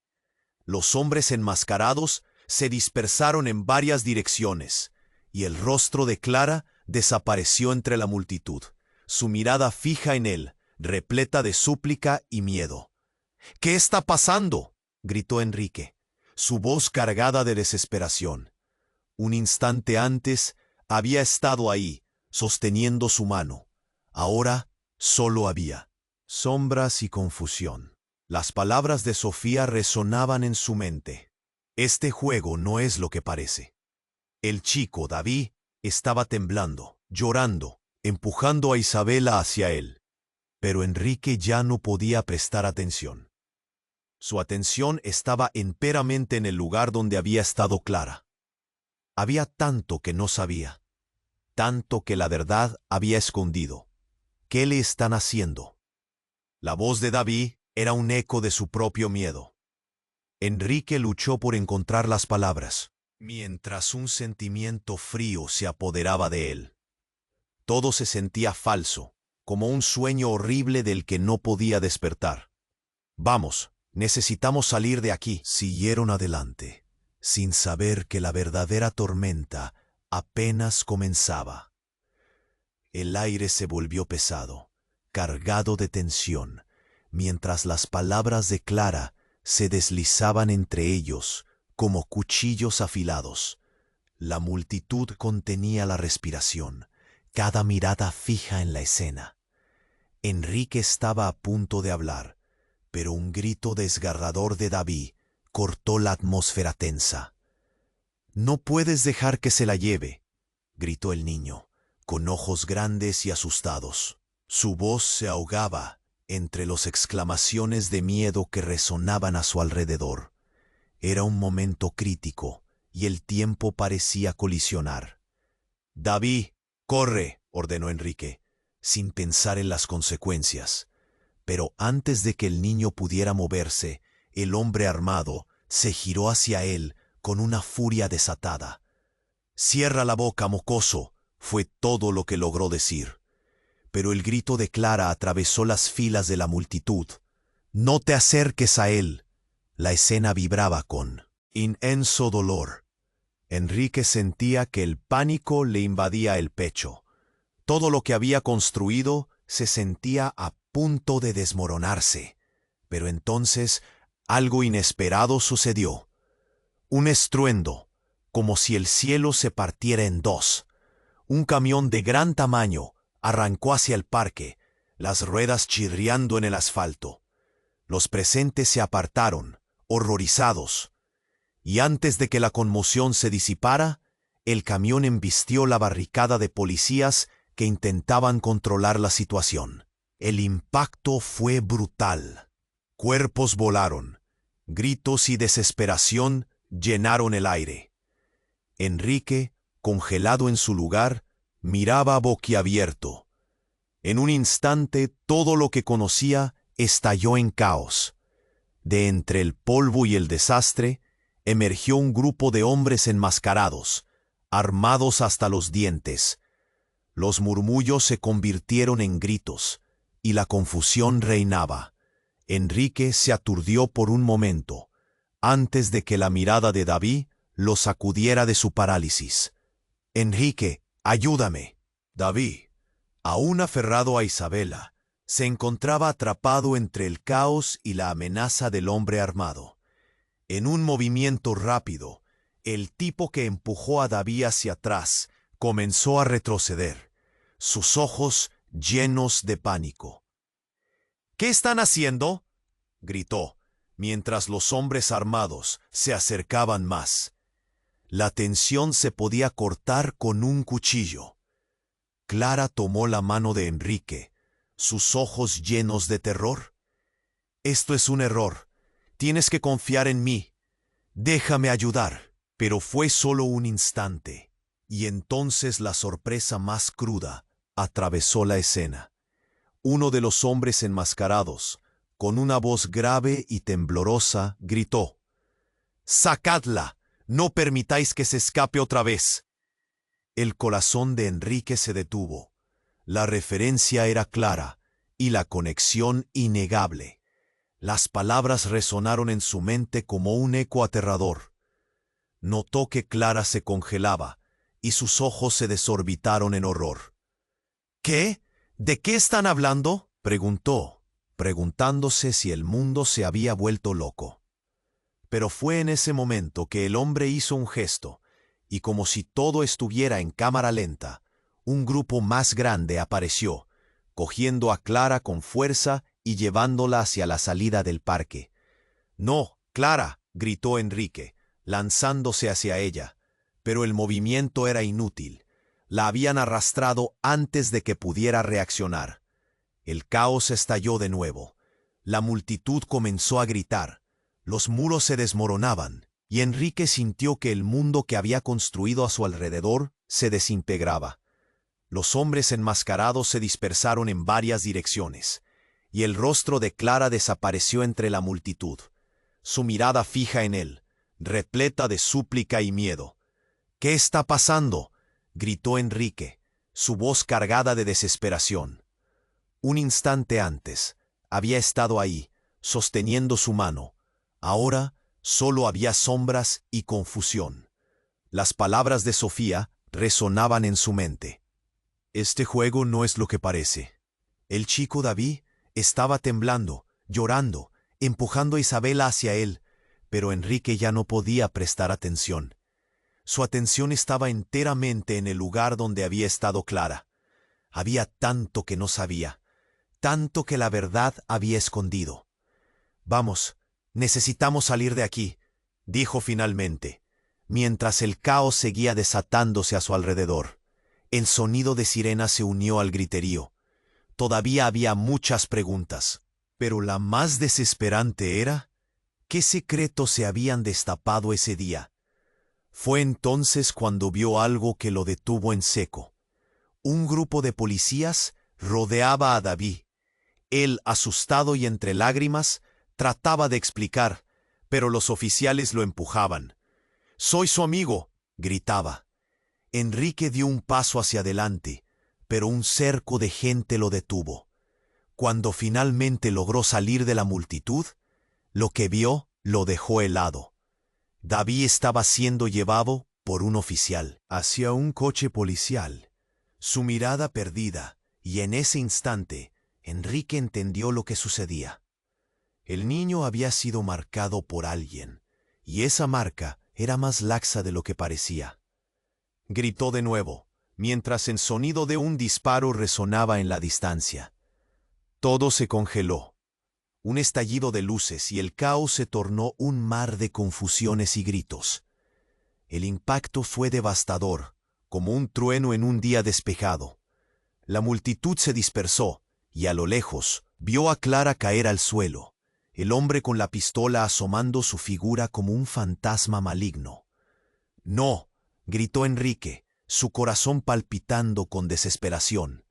Los hombres enmascarados se dispersaron en varias direcciones, y el rostro de Clara desapareció entre la multitud, su mirada fija en él, repleta de súplica y miedo. «¿Qué está pasando?», gritó Enrique, su voz cargada de desesperación. Un instante antes había estado ahí, sosteniendo su mano. Ahora solo había sombras y confusión. Las palabras de Sofía resonaban en su mente. «Este juego no es lo que parece». El chico, David, estaba temblando, llorando, empujando a Isabela hacia él. Pero Enrique ya no podía prestar atención. Su atención estaba enteramente en el lugar donde había estado Clara. Había tanto que no sabía, tanto que la verdad había escondido. ¿Qué le están haciendo? La voz de David era un eco de su propio miedo. Enrique luchó por encontrar las palabras, mientras un sentimiento frío se apoderaba de él. Todo se sentía falso, como un sueño horrible del que no podía despertar. «Vamos, necesitamos salir de aquí», siguieron adelante, sin saber que la verdadera tormenta apenas comenzaba. El aire se volvió pesado, cargado de tensión, mientras las palabras de Clara se deslizaban entre ellos como cuchillos afilados. La multitud contenía la respiración, cada mirada fija en la escena. Enrique estaba a punto de hablar, pero un grito desgarrador de David cortó la atmósfera tensa. «No puedes dejar que se la lleve», gritó el niño, con ojos grandes y asustados. Su voz se ahogaba entre las exclamaciones de miedo que resonaban a su alrededor. Era un momento crítico y el tiempo parecía colisionar. «David, corre», ordenó Enrique, sin pensar en las consecuencias. Pero antes de que el niño pudiera moverse, el hombre armado se giró hacia él con una furia desatada. «Cierra la boca, mocoso», fue todo lo que logró decir. Pero el grito de Clara atravesó las filas de la multitud. «No te acerques a él». La escena vibraba con inmenso dolor. Enrique sentía que el pánico le invadía el pecho. Todo lo que había construido se sentía a punto de desmoronarse. Pero entonces algo inesperado sucedió. Un estruendo, como si el cielo se partiera en dos. Un camión de gran tamaño arrancó hacia el parque, las ruedas chirriando en el asfalto. Los presentes se apartaron, horrorizados. Y antes de que la conmoción se disipara, el camión embistió la barricada de policías que intentaban controlar la situación. El impacto fue brutal. Cuerpos volaron. Gritos y desesperación llenaron el aire. Enrique, congelado en su lugar, miraba boquiabierto. En un instante todo lo que conocía estalló en caos. De entre el polvo y el desastre, emergió un grupo de hombres enmascarados, armados hasta los dientes. Los murmullos se convirtieron en gritos, y la confusión reinaba. Enrique se aturdió por un momento, antes de que la mirada de David lo sacudiera de su parálisis. «Enrique, ayúdame». David, aún aferrado a Isabela, se encontraba atrapado entre el caos y la amenaza del hombre armado. En un movimiento rápido, el tipo que empujó a David hacia atrás comenzó a retroceder, sus ojos llenos de pánico. «¿Qué están haciendo?», gritó, mientras los hombres armados se acercaban más. La tensión se podía cortar con un cuchillo. Clara tomó la mano de Enrique, sus ojos llenos de terror. «Esto es un error. Tienes que confiar en mí. Déjame ayudar». Pero fue solo un instante, y entonces la sorpresa más cruda atravesó la escena. Uno de los hombres enmascarados, con una voz grave y temblorosa, gritó: «¡Sacadla! No permitáis que se escape otra vez». El corazón de Enrique se detuvo. La referencia era clara y la conexión innegable. Las palabras resonaron en su mente como un eco aterrador. Notó que Clara se congelaba y sus ojos se desorbitaron en horror. «¿Qué? ¿De qué están hablando?», preguntó, preguntándose si el mundo se había vuelto loco. Pero fue en ese momento que el hombre hizo un gesto, y como si todo estuviera en cámara lenta, un grupo más grande apareció, cogiendo a Clara con fuerza y llevándola hacia la salida del parque. «No, Clara», gritó Enrique, lanzándose hacia ella, pero el movimiento era inútil. La habían arrastrado antes de que pudiera reaccionar. El caos estalló de nuevo. La multitud comenzó a gritar. Los muros se desmoronaban, y Enrique sintió que el mundo que había construido a su alrededor se desintegraba. Los hombres enmascarados se dispersaron en varias direcciones, y el rostro de Clara desapareció entre la multitud, su mirada fija en él, repleta de súplica y miedo. «¿Qué está pasando?», gritó Enrique, su voz cargada de desesperación. Un instante antes, había estado ahí, sosteniendo su mano. Ahora solo había sombras y confusión. Las palabras de Sofía resonaban en su mente. «Este juego no es lo que parece». El chico David estaba temblando, llorando, empujando a Isabela hacia él, Pero Enrique ya no podía prestar atención. Su atención estaba enteramente en el lugar donde había estado Clara. Había tanto que no sabía, tanto que la verdad había escondido. «Vamos, necesitamos salir de aquí», dijo finalmente, mientras el caos seguía desatándose a su alrededor. El sonido de sirena se unió al griterío. Todavía había muchas preguntas, pero la más desesperante era: ¿qué secretos se habían destapado ese día? Fue entonces cuando vio algo que lo detuvo en seco. Un grupo de policías rodeaba a David. Él, asustado y entre lágrimas, trataba de explicar, pero los oficiales lo empujaban. «Soy su amigo», gritaba. Enrique dio un paso hacia adelante, pero un cerco de gente lo detuvo. Cuando finalmente logró salir de la multitud, lo que vio lo dejó helado. David estaba siendo llevado por un oficial hacia un coche policial, su mirada perdida, y en ese instante Enrique entendió lo que sucedía. El niño había sido marcado por alguien, y esa marca era más laxa de lo que parecía. Gritó de nuevo, mientras el sonido de un disparo resonaba en la distancia. Todo se congeló. Un estallido de luces y el caos se tornó un mar de confusiones y gritos. El impacto fue devastador, como un trueno en un día despejado. La multitud se dispersó, y a lo lejos vio a Clara caer al suelo, el hombre con la pistola asomando su figura como un fantasma maligno. «No», gritó Enrique, su corazón palpitando con desesperación.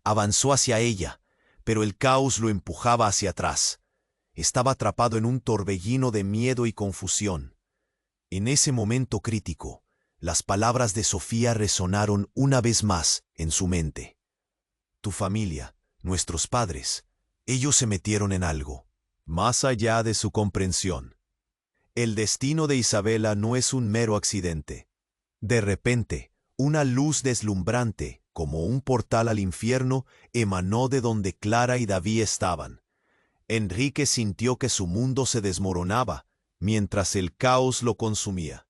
Avanzó hacia ella, pero el caos lo empujaba hacia atrás. Estaba atrapado en un torbellino de miedo y confusión. En ese momento crítico, las palabras de Sofía resonaron una vez más en su mente. «Tu familia, nuestros padres, ellos se metieron en algo, más allá de su comprensión. El destino de Isabela no es un mero accidente». De repente, una luz deslumbrante, como un portal al infierno, emanó de donde Clara y David estaban. Enrique sintió que su mundo se desmoronaba, mientras el caos lo consumía.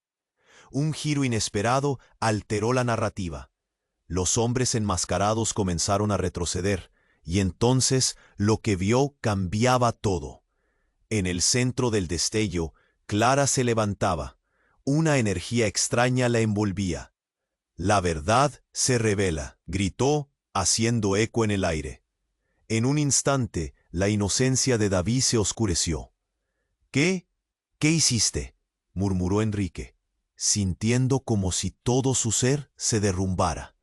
Un giro inesperado alteró la narrativa. Los hombres enmascarados comenzaron a retroceder, y entonces lo que vio cambiaba todo. En el centro del destello, Clara se levantaba. Una energía extraña la envolvía. «La verdad se revela», gritó, haciendo eco en el aire. En un instante, la inocencia de David se oscureció. «¿Qué? ¿Qué hiciste?», murmuró Enrique, sintiendo como si todo su ser se derrumbara.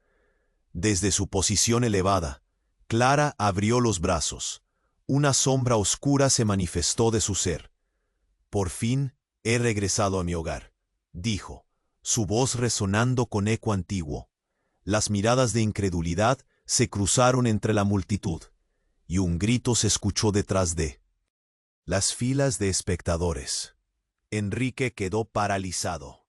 Desde su posición elevada, Clara abrió los brazos. Una sombra oscura se manifestó de su ser. «Por fin he regresado a mi hogar», dijo, su voz resonando con eco antiguo. Las miradas de incredulidad se cruzaron entre la multitud, y un grito se escuchó detrás de las filas de espectadores. Enrique quedó paralizado.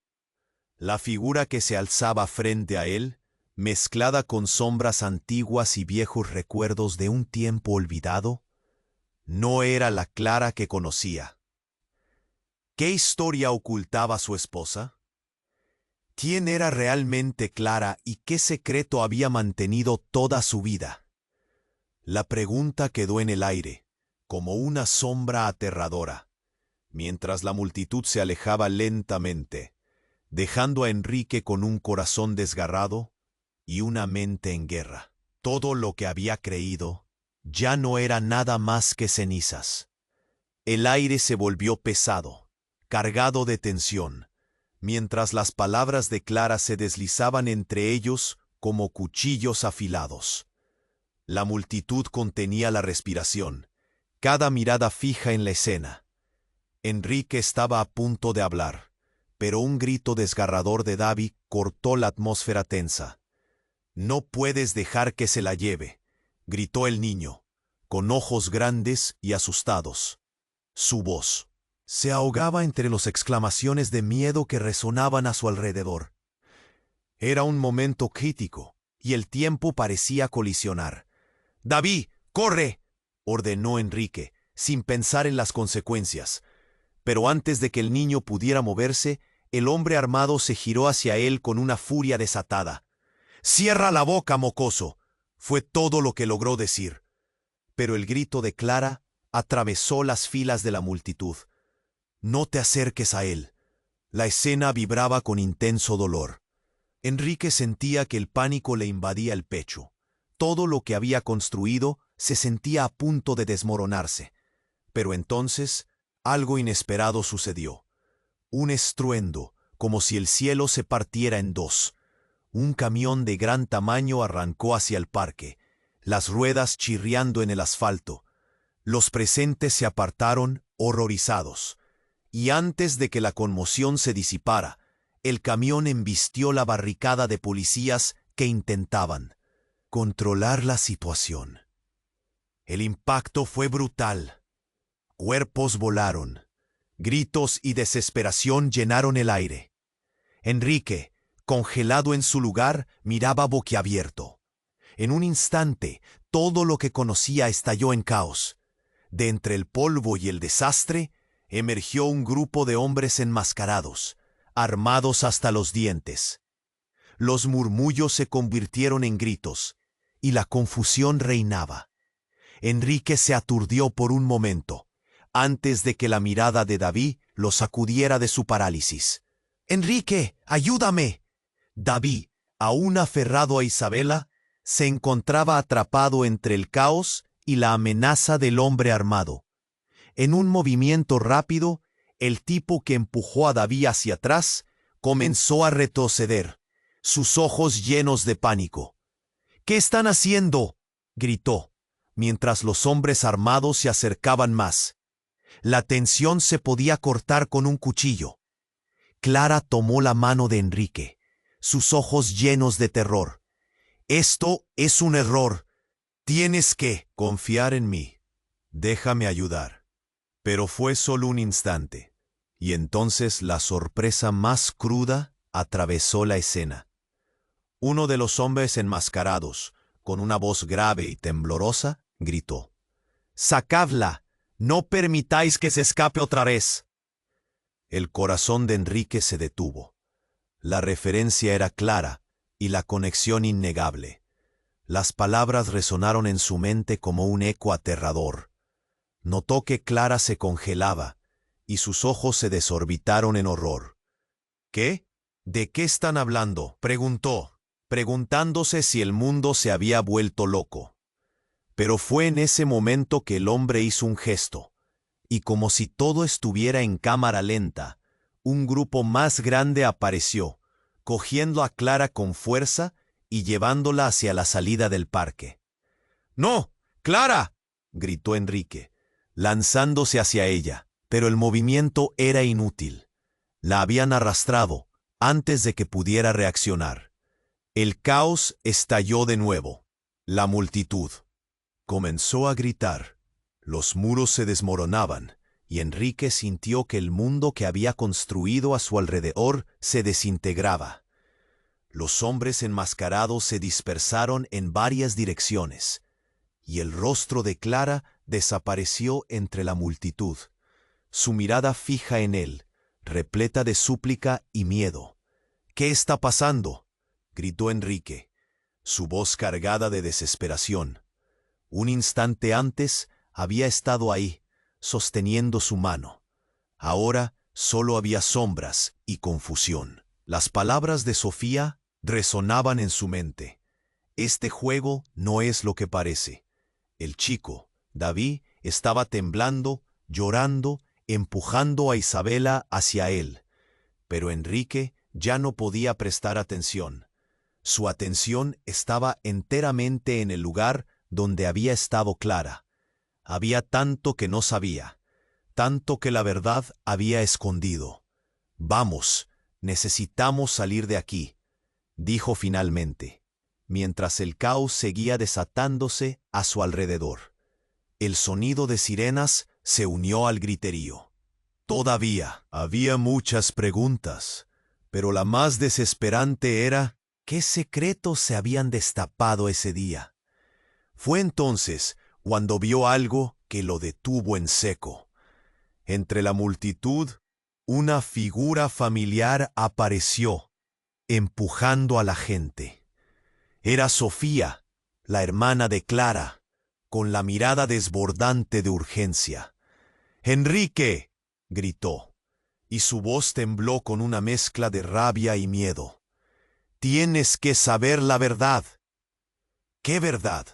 La figura que se alzaba frente a él, mezclada con sombras antiguas y viejos recuerdos de un tiempo olvidado, no era la Clara que conocía. ¿Qué historia ocultaba su esposa? ¿Quién era realmente Clara y qué secreto había mantenido toda su vida? La pregunta quedó en el aire, como una sombra aterradora, mientras la multitud se alejaba lentamente, dejando a Enrique con un corazón desgarrado y una mente en guerra. Todo lo que había creído ya no era nada más que cenizas. El aire se volvió pesado, cargado de tensión, mientras las palabras de Clara se deslizaban entre ellos como cuchillos afilados. La multitud contenía la respiración, cada mirada fija en la escena. Enrique estaba a punto de hablar, pero un grito desgarrador de David cortó la atmósfera tensa. «No puedes dejar que se la lleve», gritó el niño, con ojos grandes y asustados. Su voz se ahogaba entre las exclamaciones de miedo que resonaban a su alrededor. Era un momento crítico, y el tiempo parecía colisionar. «David, corre», ordenó Enrique, sin pensar en las consecuencias. Pero antes de que el niño pudiera moverse, el hombre armado se giró hacia él con una furia desatada. «¡Cierra la boca, mocoso!», fue todo lo que logró decir. Pero el grito de Clara atravesó las filas de la multitud. «No te acerques a él». La escena vibraba con intenso dolor. Enrique sentía que el pánico le invadía el pecho. Todo lo que había construido se sentía a punto de desmoronarse. Pero entonces, algo inesperado sucedió. Un estruendo, como si el cielo se partiera en dos. Un camión de gran tamaño arrancó hacia el parque, las ruedas chirriando en el asfalto. Los presentes se apartaron, horrorizados. Y antes de que la conmoción se disipara, el camión embistió la barricada de policías que intentaban controlar la situación. El impacto fue brutal. Cuerpos volaron. Gritos y desesperación llenaron el aire. Enrique, congelado en su lugar, miraba boquiabierto. En un instante, todo lo que conocía estalló en caos. De entre el polvo y el desastre, emergió un grupo de hombres enmascarados, armados hasta los dientes. Los murmullos se convirtieron en gritos, y la confusión reinaba. Enrique se aturdió por un momento, antes de que la mirada de David lo sacudiera de su parálisis. «¡Enrique, ayúdame!». David, aún aferrado a Isabela, se encontraba atrapado entre el caos y la amenaza del hombre armado. En un movimiento rápido, el tipo que empujó a David hacia atrás comenzó a retroceder, sus ojos llenos de pánico. «¿Qué están haciendo?», gritó, mientras los hombres armados se acercaban más. La tensión se podía cortar con un cuchillo. Clara tomó la mano de Enrique, sus ojos llenos de terror. «Esto es un error. Tienes que confiar en mí. Déjame ayudar». Pero fue solo un instante, y entonces la sorpresa más cruda atravesó la escena. Uno de los hombres enmascarados, con una voz grave y temblorosa, gritó: «¡Sacadla! ¡No permitáis que se escape otra vez!». El corazón de Enrique se detuvo. La referencia era clara y la conexión innegable. Las palabras resonaron en su mente como un eco aterrador. Notó que Clara se congelaba y sus ojos se desorbitaron en horror. «¿Qué? ¿De qué están hablando?», preguntó, preguntándose si el mundo se había vuelto loco. Pero fue en ese momento que el hombre hizo un gesto, y como si todo estuviera en cámara lenta, un grupo más grande apareció, cogiendo a Clara con fuerza y llevándola hacia la salida del parque. «¡No! ¡Clara!», gritó Enrique, lanzándose hacia ella, pero el movimiento era inútil. La habían arrastrado antes de que pudiera reaccionar. El caos estalló de nuevo. La multitud comenzó a gritar. Los muros se desmoronaban, y Enrique sintió que el mundo que había construido a su alrededor se desintegraba. Los hombres enmascarados se dispersaron en varias direcciones, y el rostro de Clara desapareció entre la multitud, su mirada fija en él, repleta de súplica y miedo. «¿Qué está pasando?», gritó Enrique, su voz cargada de desesperación. Un instante antes había estado ahí, sosteniendo su mano. Ahora solo había sombras y confusión. Las palabras de Sofía resonaban en su mente. «Este juego no es lo que parece». El chico, David, estaba temblando, llorando, empujando a Isabela hacia él. Pero Enrique ya no podía prestar atención. Su atención estaba enteramente en el lugar donde había estado Clara. Había tanto que no sabía, tanto que la verdad había escondido. «Vamos, necesitamos salir de aquí», dijo finalmente, mientras el caos seguía desatándose a su alrededor. El sonido de sirenas se unió al griterío. Todavía había muchas preguntas, pero la más desesperante era: ¿qué secretos se habían destapado ese día? Fue entonces cuando vio algo que lo detuvo en seco. Entre la multitud, una figura familiar apareció, empujando a la gente. Era Sofía, la hermana de Clara, con la mirada desbordante de urgencia. «¡Enrique!», gritó, y su voz tembló con una mezcla de rabia y miedo. «Tienes que saber la verdad». «¿Qué verdad?»,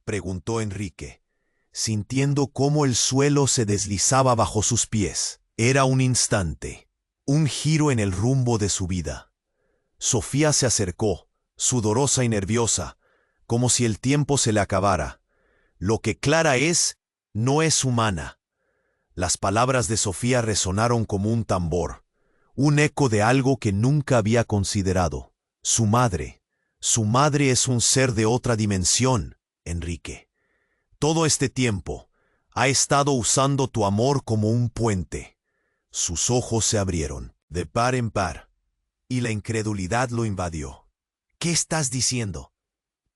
preguntó Enrique, sintiendo cómo el suelo se deslizaba bajo sus pies. Era un instante, un giro en el rumbo de su vida. Sofía se acercó, sudorosa y nerviosa, como si el tiempo se le acabara. «Lo que Clara es, no es humana». Las palabras de Sofía resonaron como un tambor, un eco de algo que nunca había considerado. Su madre es un ser de otra dimensión, Enrique. Todo este tiempo ha estado usando tu amor como un puente. Sus ojos se abrieron, de par en par, y la incredulidad lo invadió. «¿Qué estás diciendo?».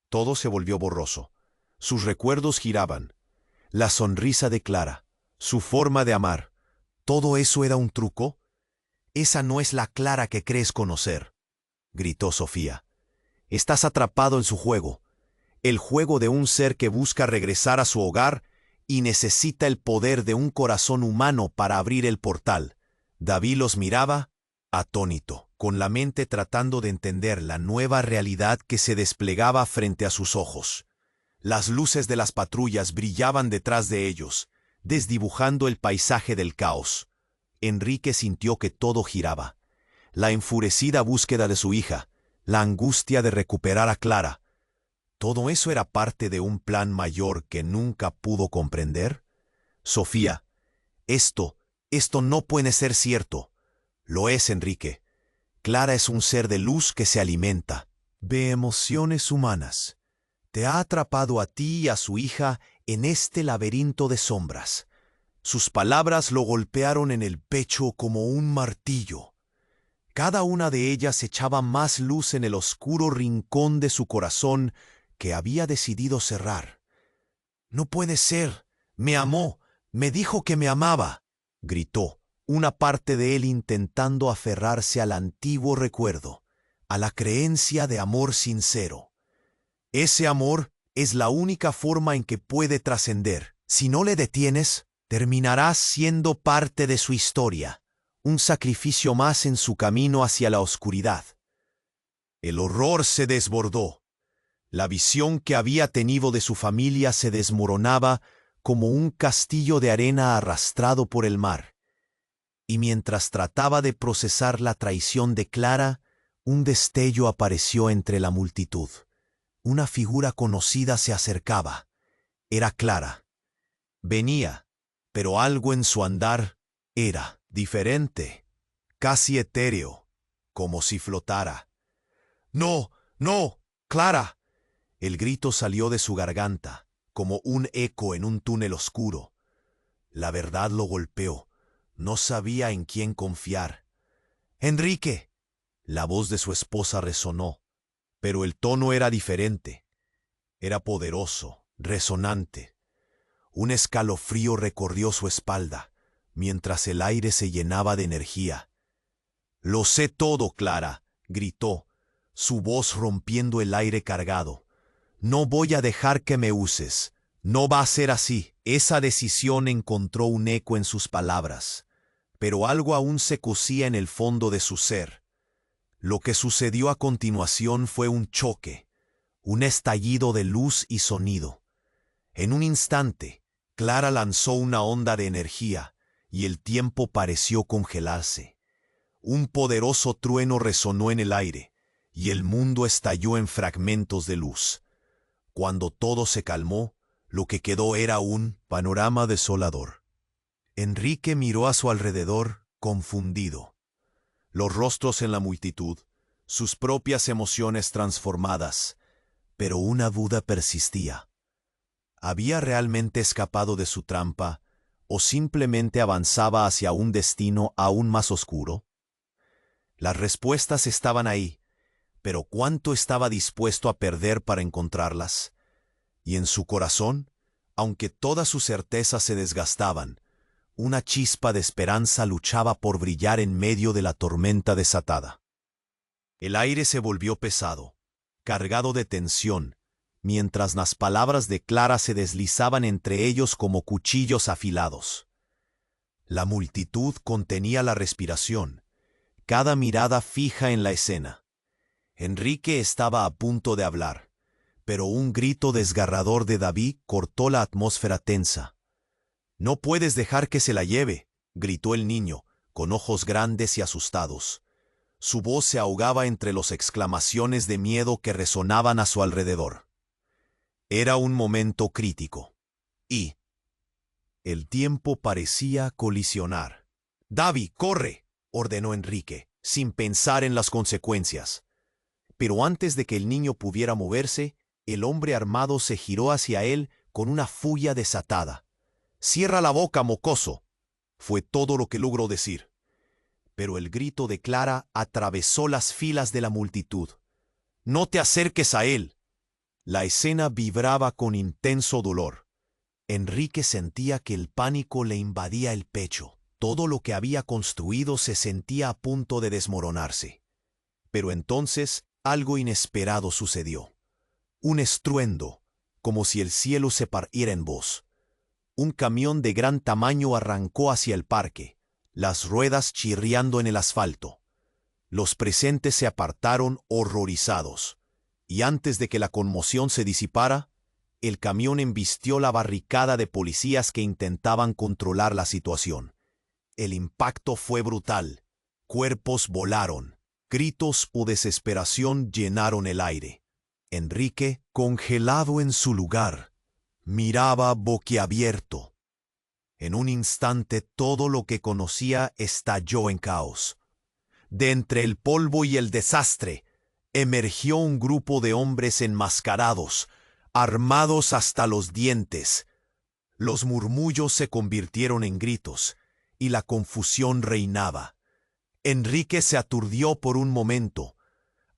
Todo se volvió borroso. Sus recuerdos giraban. La sonrisa de Clara, su forma de amar. ¿Todo eso era un truco? «Esa no es la Clara que crees conocer», gritó Sofía. «Estás atrapado en su juego, el juego de un ser que busca regresar a su hogar y necesita el poder de un corazón humano para abrir el portal». David los miraba, atónito, con la mente tratando de entender la nueva realidad que se desplegaba frente a sus ojos. Las luces de las patrullas brillaban detrás de ellos, desdibujando el paisaje del caos. Enrique sintió que todo giraba. La enfurecida búsqueda de su hija, la angustia de recuperar a Clara. ¿Todo eso era parte de un plan mayor que nunca pudo comprender? «Sofía, esto no puede ser cierto». «Lo es, Enrique. Clara es un ser de luz que se alimenta de emociones humanas. Te ha atrapado a ti y a su hija en este laberinto de sombras». Sus palabras lo golpearon en el pecho como un martillo. Cada una de ellas echaba más luz en el oscuro rincón de su corazón que había decidido cerrar. «No puede ser. Me amó. Me dijo que me amaba», gritó, una parte de él intentando aferrarse al antiguo recuerdo, a la creencia de amor sincero. «Ese amor es la única forma en que puede trascender. Si no le detienes, terminarás siendo parte de su historia, un sacrificio más en su camino hacia la oscuridad». El horror se desbordó. La visión que había tenido de su familia se desmoronaba como un castillo de arena arrastrado por el mar. Y mientras trataba de procesar la traición de Clara, un destello apareció entre la multitud. Una figura conocida se acercaba. Era Clara. Venía, pero algo en su andar era diferente, casi etéreo, como si flotara. «¡No, no, Clara!». El grito salió de su garganta, como un eco en un túnel oscuro. La verdad lo golpeó. No sabía en quién confiar. «¡Enrique!». La voz de su esposa resonó, pero el tono era diferente. Era poderoso, resonante. Un escalofrío recorrió su espalda, mientras el aire se llenaba de energía. «Lo sé todo, Clara», gritó, su voz rompiendo el aire cargado. «No voy a dejar que me uses. No va a ser así». Esa decisión encontró un eco en sus palabras, pero algo aún se cosía en el fondo de su ser. Lo que sucedió a continuación fue un choque, un estallido de luz y sonido. En un instante, Clara lanzó una onda de energía y el tiempo pareció congelarse. Un poderoso trueno resonó en el aire y el mundo estalló en fragmentos de luz. Cuando todo se calmó, lo que quedó era un panorama desolador. Enrique miró a su alrededor, confundido. Los rostros en la multitud, sus propias emociones transformadas, pero una duda persistía. ¿Había realmente escapado de su trampa o simplemente avanzaba hacia un destino aún más oscuro? Las respuestas estaban ahí, pero ¿cuánto estaba dispuesto a perder para encontrarlas? Y en su corazón, aunque todas sus certezas se desgastaban, una chispa de esperanza luchaba por brillar en medio de la tormenta desatada. El aire se volvió pesado, cargado de tensión, mientras las palabras de Clara se deslizaban entre ellos como cuchillos afilados. La multitud contenía la respiración, cada mirada fija en la escena. Enrique estaba a punto de hablar, pero un grito desgarrador de David cortó la atmósfera tensa. «No puedes dejar que se la lleve», gritó el niño, con ojos grandes y asustados. Su voz se ahogaba entre las exclamaciones de miedo que resonaban a su alrededor. Era un momento crítico. Y el tiempo parecía colisionar. «David, corre», ordenó Enrique, sin pensar en las consecuencias. Pero antes de que el niño pudiera moverse, el hombre armado se giró hacia él con una furia desatada. «Cierra la boca, mocoso», fue todo lo que logró decir. Pero el grito de Clara atravesó las filas de la multitud. «No te acerques a él». La escena vibraba con intenso dolor. Enrique sentía que el pánico le invadía el pecho. Todo lo que había construido se sentía a punto de desmoronarse. Pero entonces algo inesperado sucedió. Un estruendo, como si el cielo se partiera en dos. Un camión de gran tamaño arrancó hacia el parque, las ruedas chirriando en el asfalto. Los presentes se apartaron horrorizados, y antes de que la conmoción se disipara, el camión embistió la barricada de policías que intentaban controlar la situación. El impacto fue brutal. Cuerpos volaron. Gritos o desesperación llenaron el aire. Enrique, congelado en su lugar, miraba boquiabierto. En un instante todo lo que conocía estalló en caos. De entre el polvo y el desastre, emergió un grupo de hombres enmascarados, armados hasta los dientes. Los murmullos se convirtieron en gritos, y la confusión reinaba. Enrique se aturdió por un momento,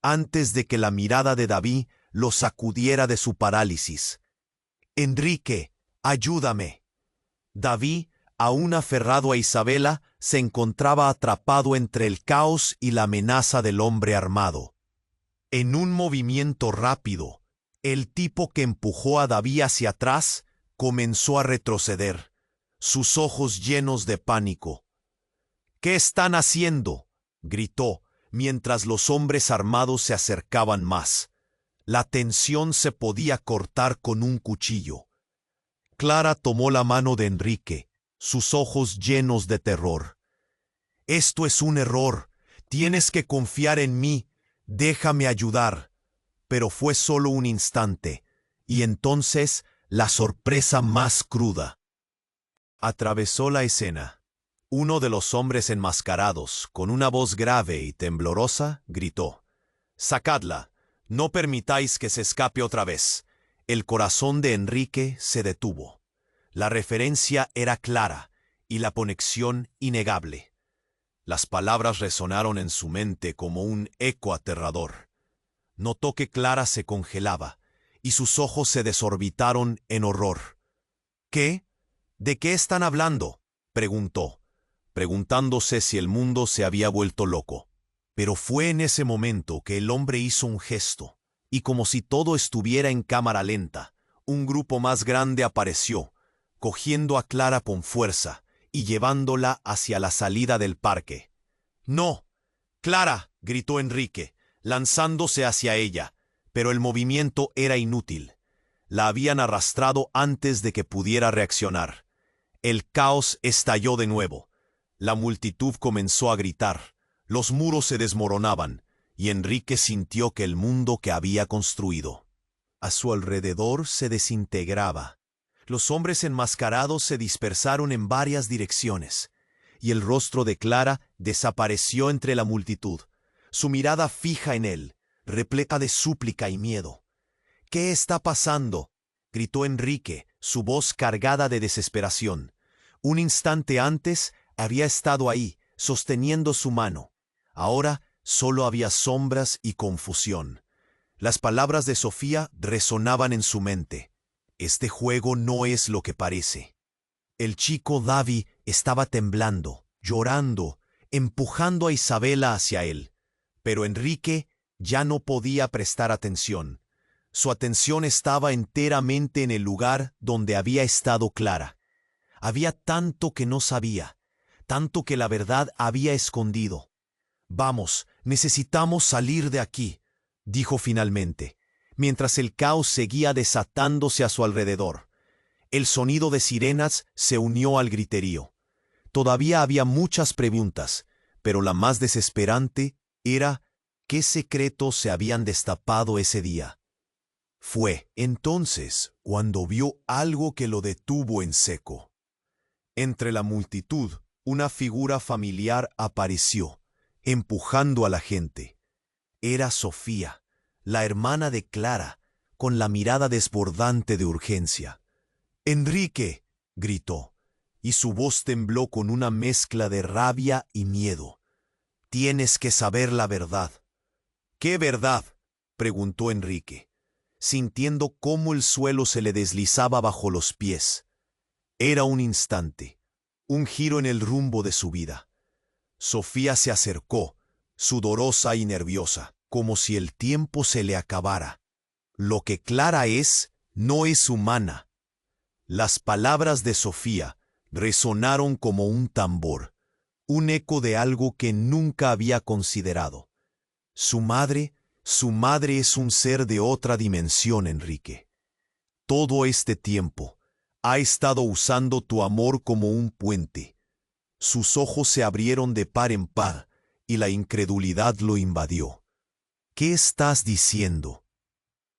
antes de que la mirada de David lo sacudiera de su parálisis. «Enrique, ayúdame». David, aún aferrado a Isabela, se encontraba atrapado entre el caos y la amenaza del hombre armado. En un movimiento rápido, el tipo que empujó a David hacia atrás comenzó a retroceder, sus ojos llenos de pánico. «¿Qué están haciendo?», gritó, mientras los hombres armados se acercaban más. La tensión se podía cortar con un cuchillo. Clara tomó la mano de Enrique, sus ojos llenos de terror. «Esto es un error. Tienes que confiar en mí. Déjame ayudar». Pero fue solo un instante, y entonces la sorpresa más cruda atravesó la escena. Uno de los hombres enmascarados, con una voz grave y temblorosa, gritó: «Sacadla. No permitáis que se escape otra vez». El corazón de Enrique se detuvo. La referencia era clara y la conexión innegable. Las palabras resonaron en su mente como un eco aterrador. Notó que Clara se congelaba y sus ojos se desorbitaron en horror. «¿Qué? ¿De qué están hablando?», preguntó, preguntándose si el mundo se había vuelto loco. Pero fue en ese momento que el hombre hizo un gesto, y como si todo estuviera en cámara lenta, un grupo más grande apareció, cogiendo a Clara con fuerza y llevándola hacia la salida del parque. «¡No! ¡Clara!», gritó Enrique, lanzándose hacia ella, pero el movimiento era inútil. La habían arrastrado antes de que pudiera reaccionar. El caos estalló de nuevo. La multitud comenzó a gritar. Los muros se desmoronaban, y Enrique sintió que el mundo que había construido a su alrededor se desintegraba. Los hombres enmascarados se dispersaron en varias direcciones, y el rostro de Clara desapareció entre la multitud, su mirada fija en él, repleta de súplica y miedo. «¿Qué está pasando?», gritó Enrique, su voz cargada de desesperación. Un instante antes había estado ahí, sosteniendo su mano. Ahora solo había sombras y confusión. Las palabras de Sofía resonaban en su mente. «Este juego no es lo que parece». El chico David Estaba temblando, llorando, empujando a Isabela hacia él. Pero Enrique ya no podía prestar atención. Su atención estaba enteramente en el lugar donde había estado Clara. Había tanto que no sabía, tanto que la verdad había escondido. «Vamos, necesitamos salir de aquí», dijo finalmente, mientras el caos seguía desatándose a su alrededor. El sonido de sirenas se unió al griterío. Todavía había muchas preguntas, pero la más desesperante era ¿qué secretos se habían destapado ese día? Fue entonces cuando vio algo que lo detuvo en seco. Entre la multitud, una figura familiar apareció, empujando a la gente. Era Sofía, la hermana de Clara, con la mirada desbordante de urgencia. «¡Enrique!», gritó, y su voz tembló con una mezcla de rabia y miedo. «Tienes que saber la verdad». «¿Qué verdad?», preguntó Enrique, sintiendo cómo el suelo se le deslizaba bajo los pies. Era un instante, un giro en el rumbo de su vida. Sofía se acercó, sudorosa y nerviosa, como si el tiempo se le acabara. «Lo que Clara es, no es humana». Las palabras de Sofía resonaron como un tambor, un eco de algo que nunca había considerado. Su madre es un ser de otra dimensión, Enrique. Todo este tiempo ha estado usando tu amor como un puente. Sus ojos se abrieron de par en par y la incredulidad lo invadió. «¿Qué estás diciendo?».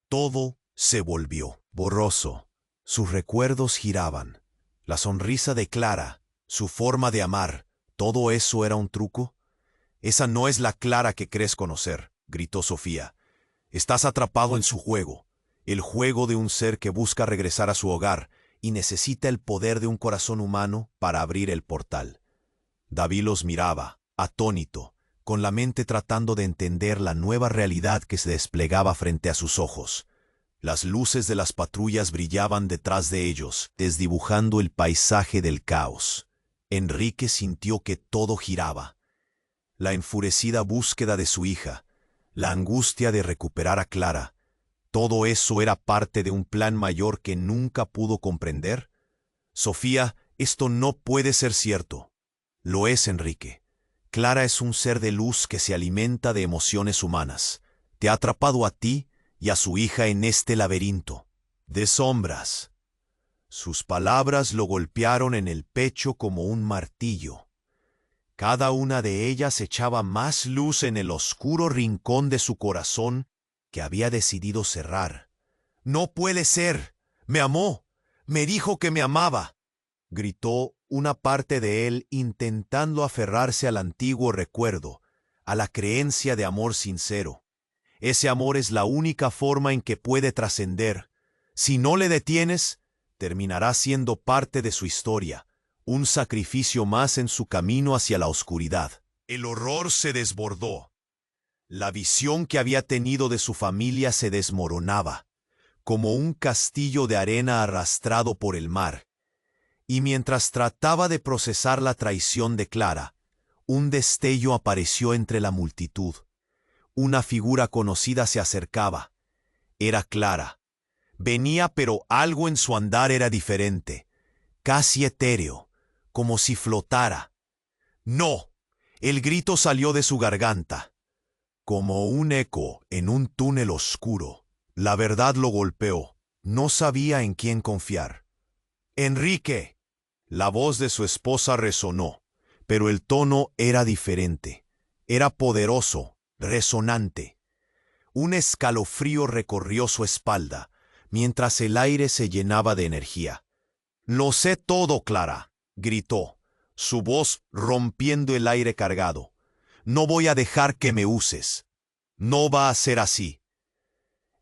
Todo se volvió borroso. Sus recuerdos giraban. La sonrisa de Clara, su forma de amar, ¿todo eso era un truco? «Esa no es la Clara que crees conocer», gritó Sofía. «Estás atrapado en su juego, el juego de un ser que busca regresar a su hogar y necesita el poder de un corazón humano para abrir el portal». David los miraba, atónito, con la mente tratando de entender la nueva realidad que se desplegaba frente a sus ojos. Las luces de las patrullas brillaban detrás de ellos, desdibujando el paisaje del caos. Enrique sintió que todo giraba. La enfurecida búsqueda de su hija, la angustia de recuperar a Clara, ¿todo eso era parte de un plan mayor que nunca pudo comprender? «Sofía, esto no puede ser cierto». «Lo es, Enrique. Clara es un ser de luz que se alimenta de emociones humanas. Te ha atrapado a ti y a su hija en este laberinto de sombras». Sus palabras lo golpearon en el pecho como un martillo. Cada una de ellas echaba más luz en el oscuro rincón de su corazón que había decidido cerrar. «No puede ser. Me amó. Me dijo que me amaba», gritó una parte de él intentando aferrarse al antiguo recuerdo, a la creencia de amor sincero. Ese amor es la única forma en que puede trascender. Si no le detienes, terminará siendo parte de su historia, un sacrificio más en su camino hacia la oscuridad. El horror se desbordó. La visión que había tenido de su familia se desmoronaba, como un castillo de arena arrastrado por el mar. Y mientras trataba de procesar la traición de Clara, un destello apareció entre la multitud. Una figura conocida se acercaba. Era Clara. Venía, pero algo en su andar era diferente, casi etéreo, como si flotara. «¡No!». El grito salió de su garganta. Como un eco en un túnel oscuro, la verdad lo golpeó. No sabía en quién confiar. «¡Enrique!». La voz de su esposa resonó, pero el tono era diferente. Era poderoso, resonante. Un escalofrío recorrió su espalda, mientras el aire se llenaba de energía. «Lo sé todo, Clara», gritó, su voz rompiendo el aire cargado. «No voy a dejar que me uses. No va a ser así».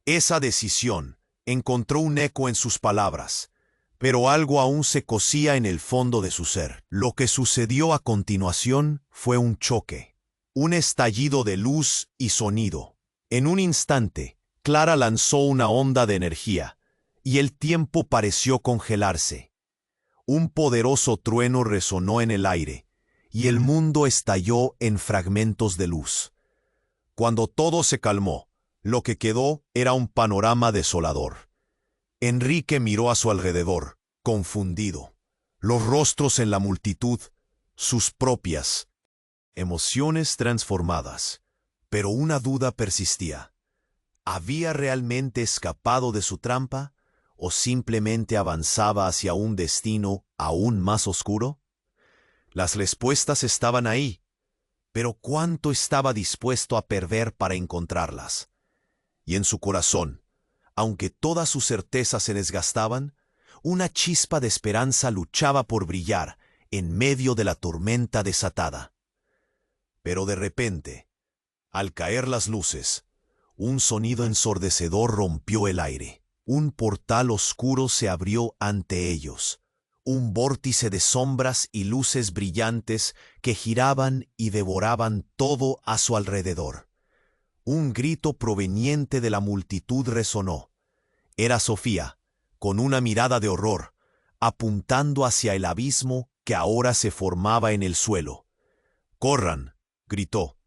Esa decisión encontró un eco en sus palabras, pero algo aún se cosía en el fondo de su ser. Lo que sucedió a continuación fue un choque, un estallido de luz y sonido. En un instante, Clara lanzó una onda de energía, y el tiempo pareció congelarse. Un poderoso trueno resonó en el aire, y el mundo estalló en fragmentos de luz. Cuando todo se calmó, lo que quedó era un panorama desolador. Enrique miró a su alrededor, confundido. Los rostros en la multitud, sus propias emociones transformadas. Pero una duda persistía. ¿Había realmente escapado de su trampa o simplemente avanzaba hacia un destino aún más oscuro? Las respuestas estaban ahí, pero ¿cuánto estaba dispuesto a perder para encontrarlas? Y en su corazón, aunque todas sus certezas se desgastaban, una chispa de esperanza luchaba por brillar en medio de la tormenta desatada. Pero de repente, al caer las luces, un sonido ensordecedor rompió el aire. Un portal oscuro se abrió ante ellos. Un vórtice de sombras y luces brillantes que giraban y devoraban todo a su alrededor. Un grito proveniente de la multitud resonó. Era Sofía, con una mirada de horror, apuntando hacia el abismo que ahora se formaba en el suelo. «¡Corran!», gritó.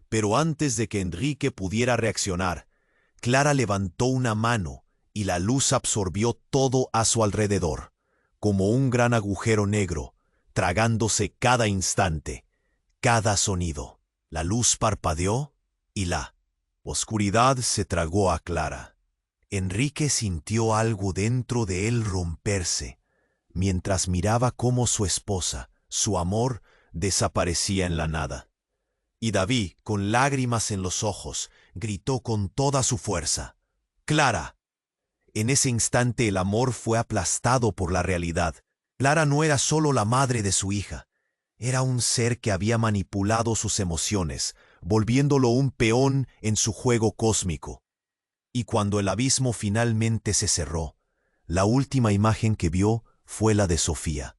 Pero antes de que Enrique pudiera reaccionar, Clara levantó una mano y la luz absorbió todo a su alrededor, como un gran agujero negro, tragándose cada instante, cada sonido. La luz parpadeó y la oscuridad se tragó a Clara. Enrique sintió algo dentro de él romperse, mientras miraba cómo su esposa, su amor, desaparecía en la nada. Y David, con lágrimas en los ojos, gritó con toda su fuerza: «¡Clara!». En ese instante el amor fue aplastado por la realidad. Clara no era solo la madre de su hija. Era un ser que había manipulado sus emociones, volviéndolo un peón en su juego cósmico. Y cuando el abismo finalmente se cerró, la última imagen que vio fue la de Sofía,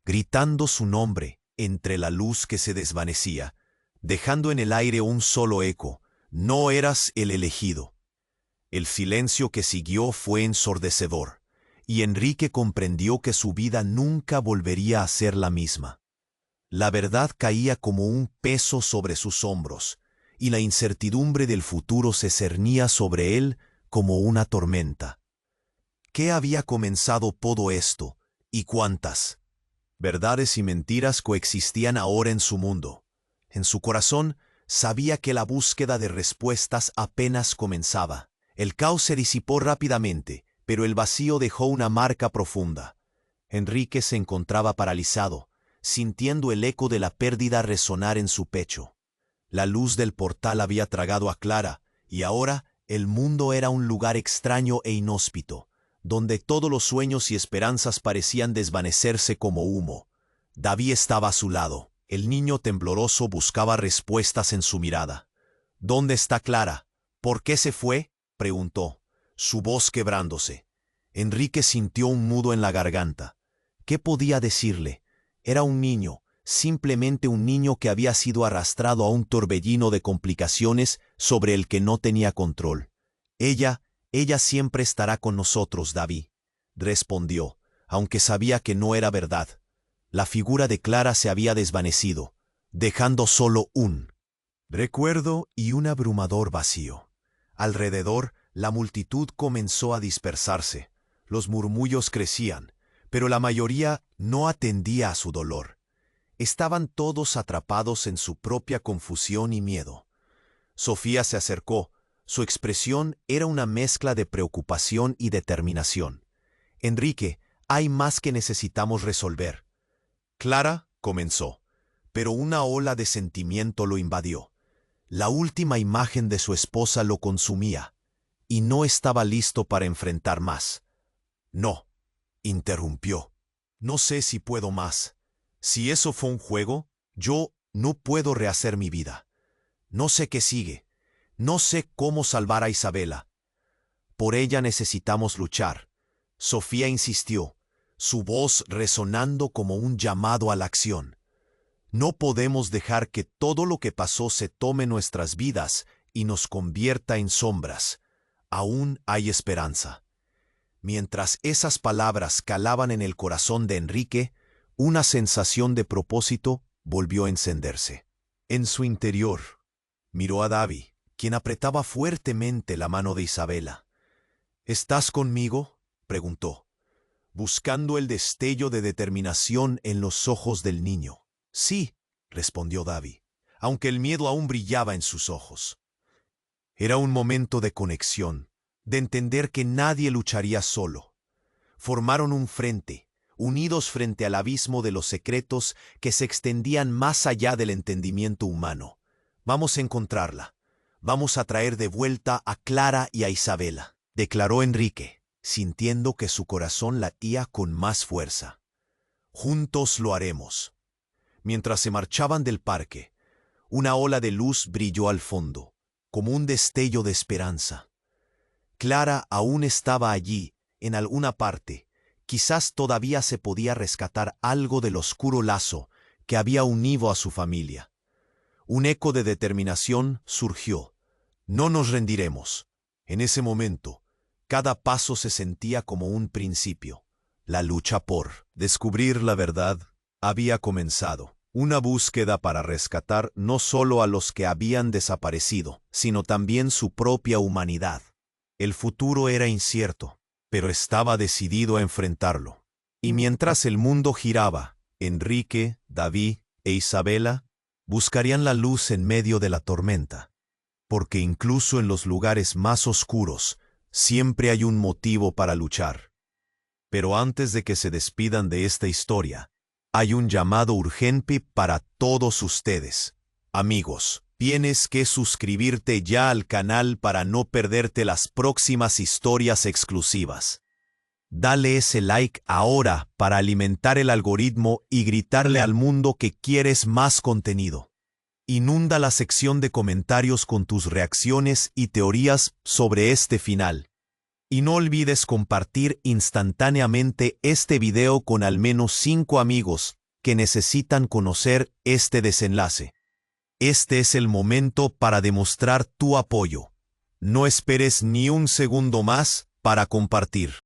gritando su nombre entre la luz que se desvanecía, dejando en el aire un solo eco: «No eras el elegido». El silencio que siguió fue ensordecedor, y Enrique comprendió que su vida nunca volvería a ser la misma. La verdad caía como un peso sobre sus hombros, y la incertidumbre del futuro se cernía sobre él como una tormenta. ¿Qué había comenzado todo esto, y cuántas verdades y mentiras coexistían ahora en su mundo? En su corazón sabía que la búsqueda de respuestas apenas comenzaba. El caos se disipó rápidamente, pero el vacío dejó una marca profunda. Enrique se encontraba paralizado, sintiendo el eco de la pérdida resonar en su pecho. La luz del portal había tragado a Clara, y ahora el mundo era un lugar extraño e inhóspito, donde todos los sueños y esperanzas parecían desvanecerse como humo. David estaba a su lado. El niño tembloroso buscaba respuestas en su mirada. «¿Dónde está Clara? ¿Por qué se fue?», preguntó, su voz quebrándose. Enrique sintió un nudo en la garganta. ¿Qué podía decirle? Era un niño, simplemente un niño que había sido arrastrado a un torbellino de complicaciones sobre el que no tenía control. Ella siempre estará con nosotros, David», respondió, aunque sabía que no era verdad. La figura de Clara se había desvanecido, dejando solo un recuerdo y un abrumador vacío. Alrededor, la multitud comenzó a dispersarse. Los murmullos crecían, pero la mayoría no atendía a su dolor. Estaban todos atrapados en su propia confusión y miedo. Sofía se acercó. Su expresión era una mezcla de preocupación y determinación. «Enrique, hay más que necesitamos resolver». Clara comenzó, pero una ola de sentimiento lo invadió. La última imagen de su esposa lo consumía, y no estaba listo para enfrentar más. «No», interrumpió. «No sé si puedo más. Si eso fue un juego, yo no puedo rehacer mi vida. No sé qué sigue. No sé cómo salvar a Isabela. Por ella necesitamos luchar». Sofía insistió, su voz resonando como un llamado a la acción. «No podemos dejar que todo lo que pasó se tome nuestras vidas y nos convierta en sombras. Aún hay esperanza». Mientras esas palabras calaban en el corazón de Enrique, una sensación de propósito volvió a encenderse. En su interior, miró a Davi, quien apretaba fuertemente la mano de Isabela. ¿Estás conmigo?, preguntó, buscando el destello de determinación en los ojos del niño. Sí, respondió Davi, aunque el miedo aún brillaba en sus ojos. Era un momento de conexión, de entender que nadie lucharía solo. Formaron un frente, unidos frente al abismo de los secretos que se extendían más allá del entendimiento humano. Vamos a encontrarla. Vamos a traer de vuelta a Clara y a Isabela, declaró Enrique, sintiendo que su corazón latía con más fuerza. Juntos lo haremos. Mientras se marchaban del parque, una ola de luz brilló al fondo, como un destello de esperanza. Clara aún estaba allí, en alguna parte. Quizás todavía se podía rescatar algo del oscuro lazo que había unido a su familia. Un eco de determinación surgió. No nos rendiremos. En ese momento, cada paso se sentía como un principio. La lucha por descubrir la verdad había comenzado. Una búsqueda para rescatar no solo a los que habían desaparecido, sino también su propia humanidad. El futuro era incierto, pero estaba decidido a enfrentarlo. Y mientras el mundo giraba, Enrique, David e Isabela buscarían la luz en medio de la tormenta. Porque incluso en los lugares más oscuros, siempre hay un motivo para luchar. Pero antes de que se despidan de esta historia, hay un llamado urgente para todos ustedes. Amigos, tienes que suscribirte ya al canal para no perderte las próximas historias exclusivas. Dale ese like ahora para alimentar el algoritmo y gritarle al mundo que quieres más contenido. Inunda la sección de comentarios con tus reacciones y teorías sobre este final. Y no olvides compartir instantáneamente este video con al menos 5 amigos que necesitan conocer este desenlace. Este es el momento para demostrar tu apoyo. No esperes ni un segundo más para compartir.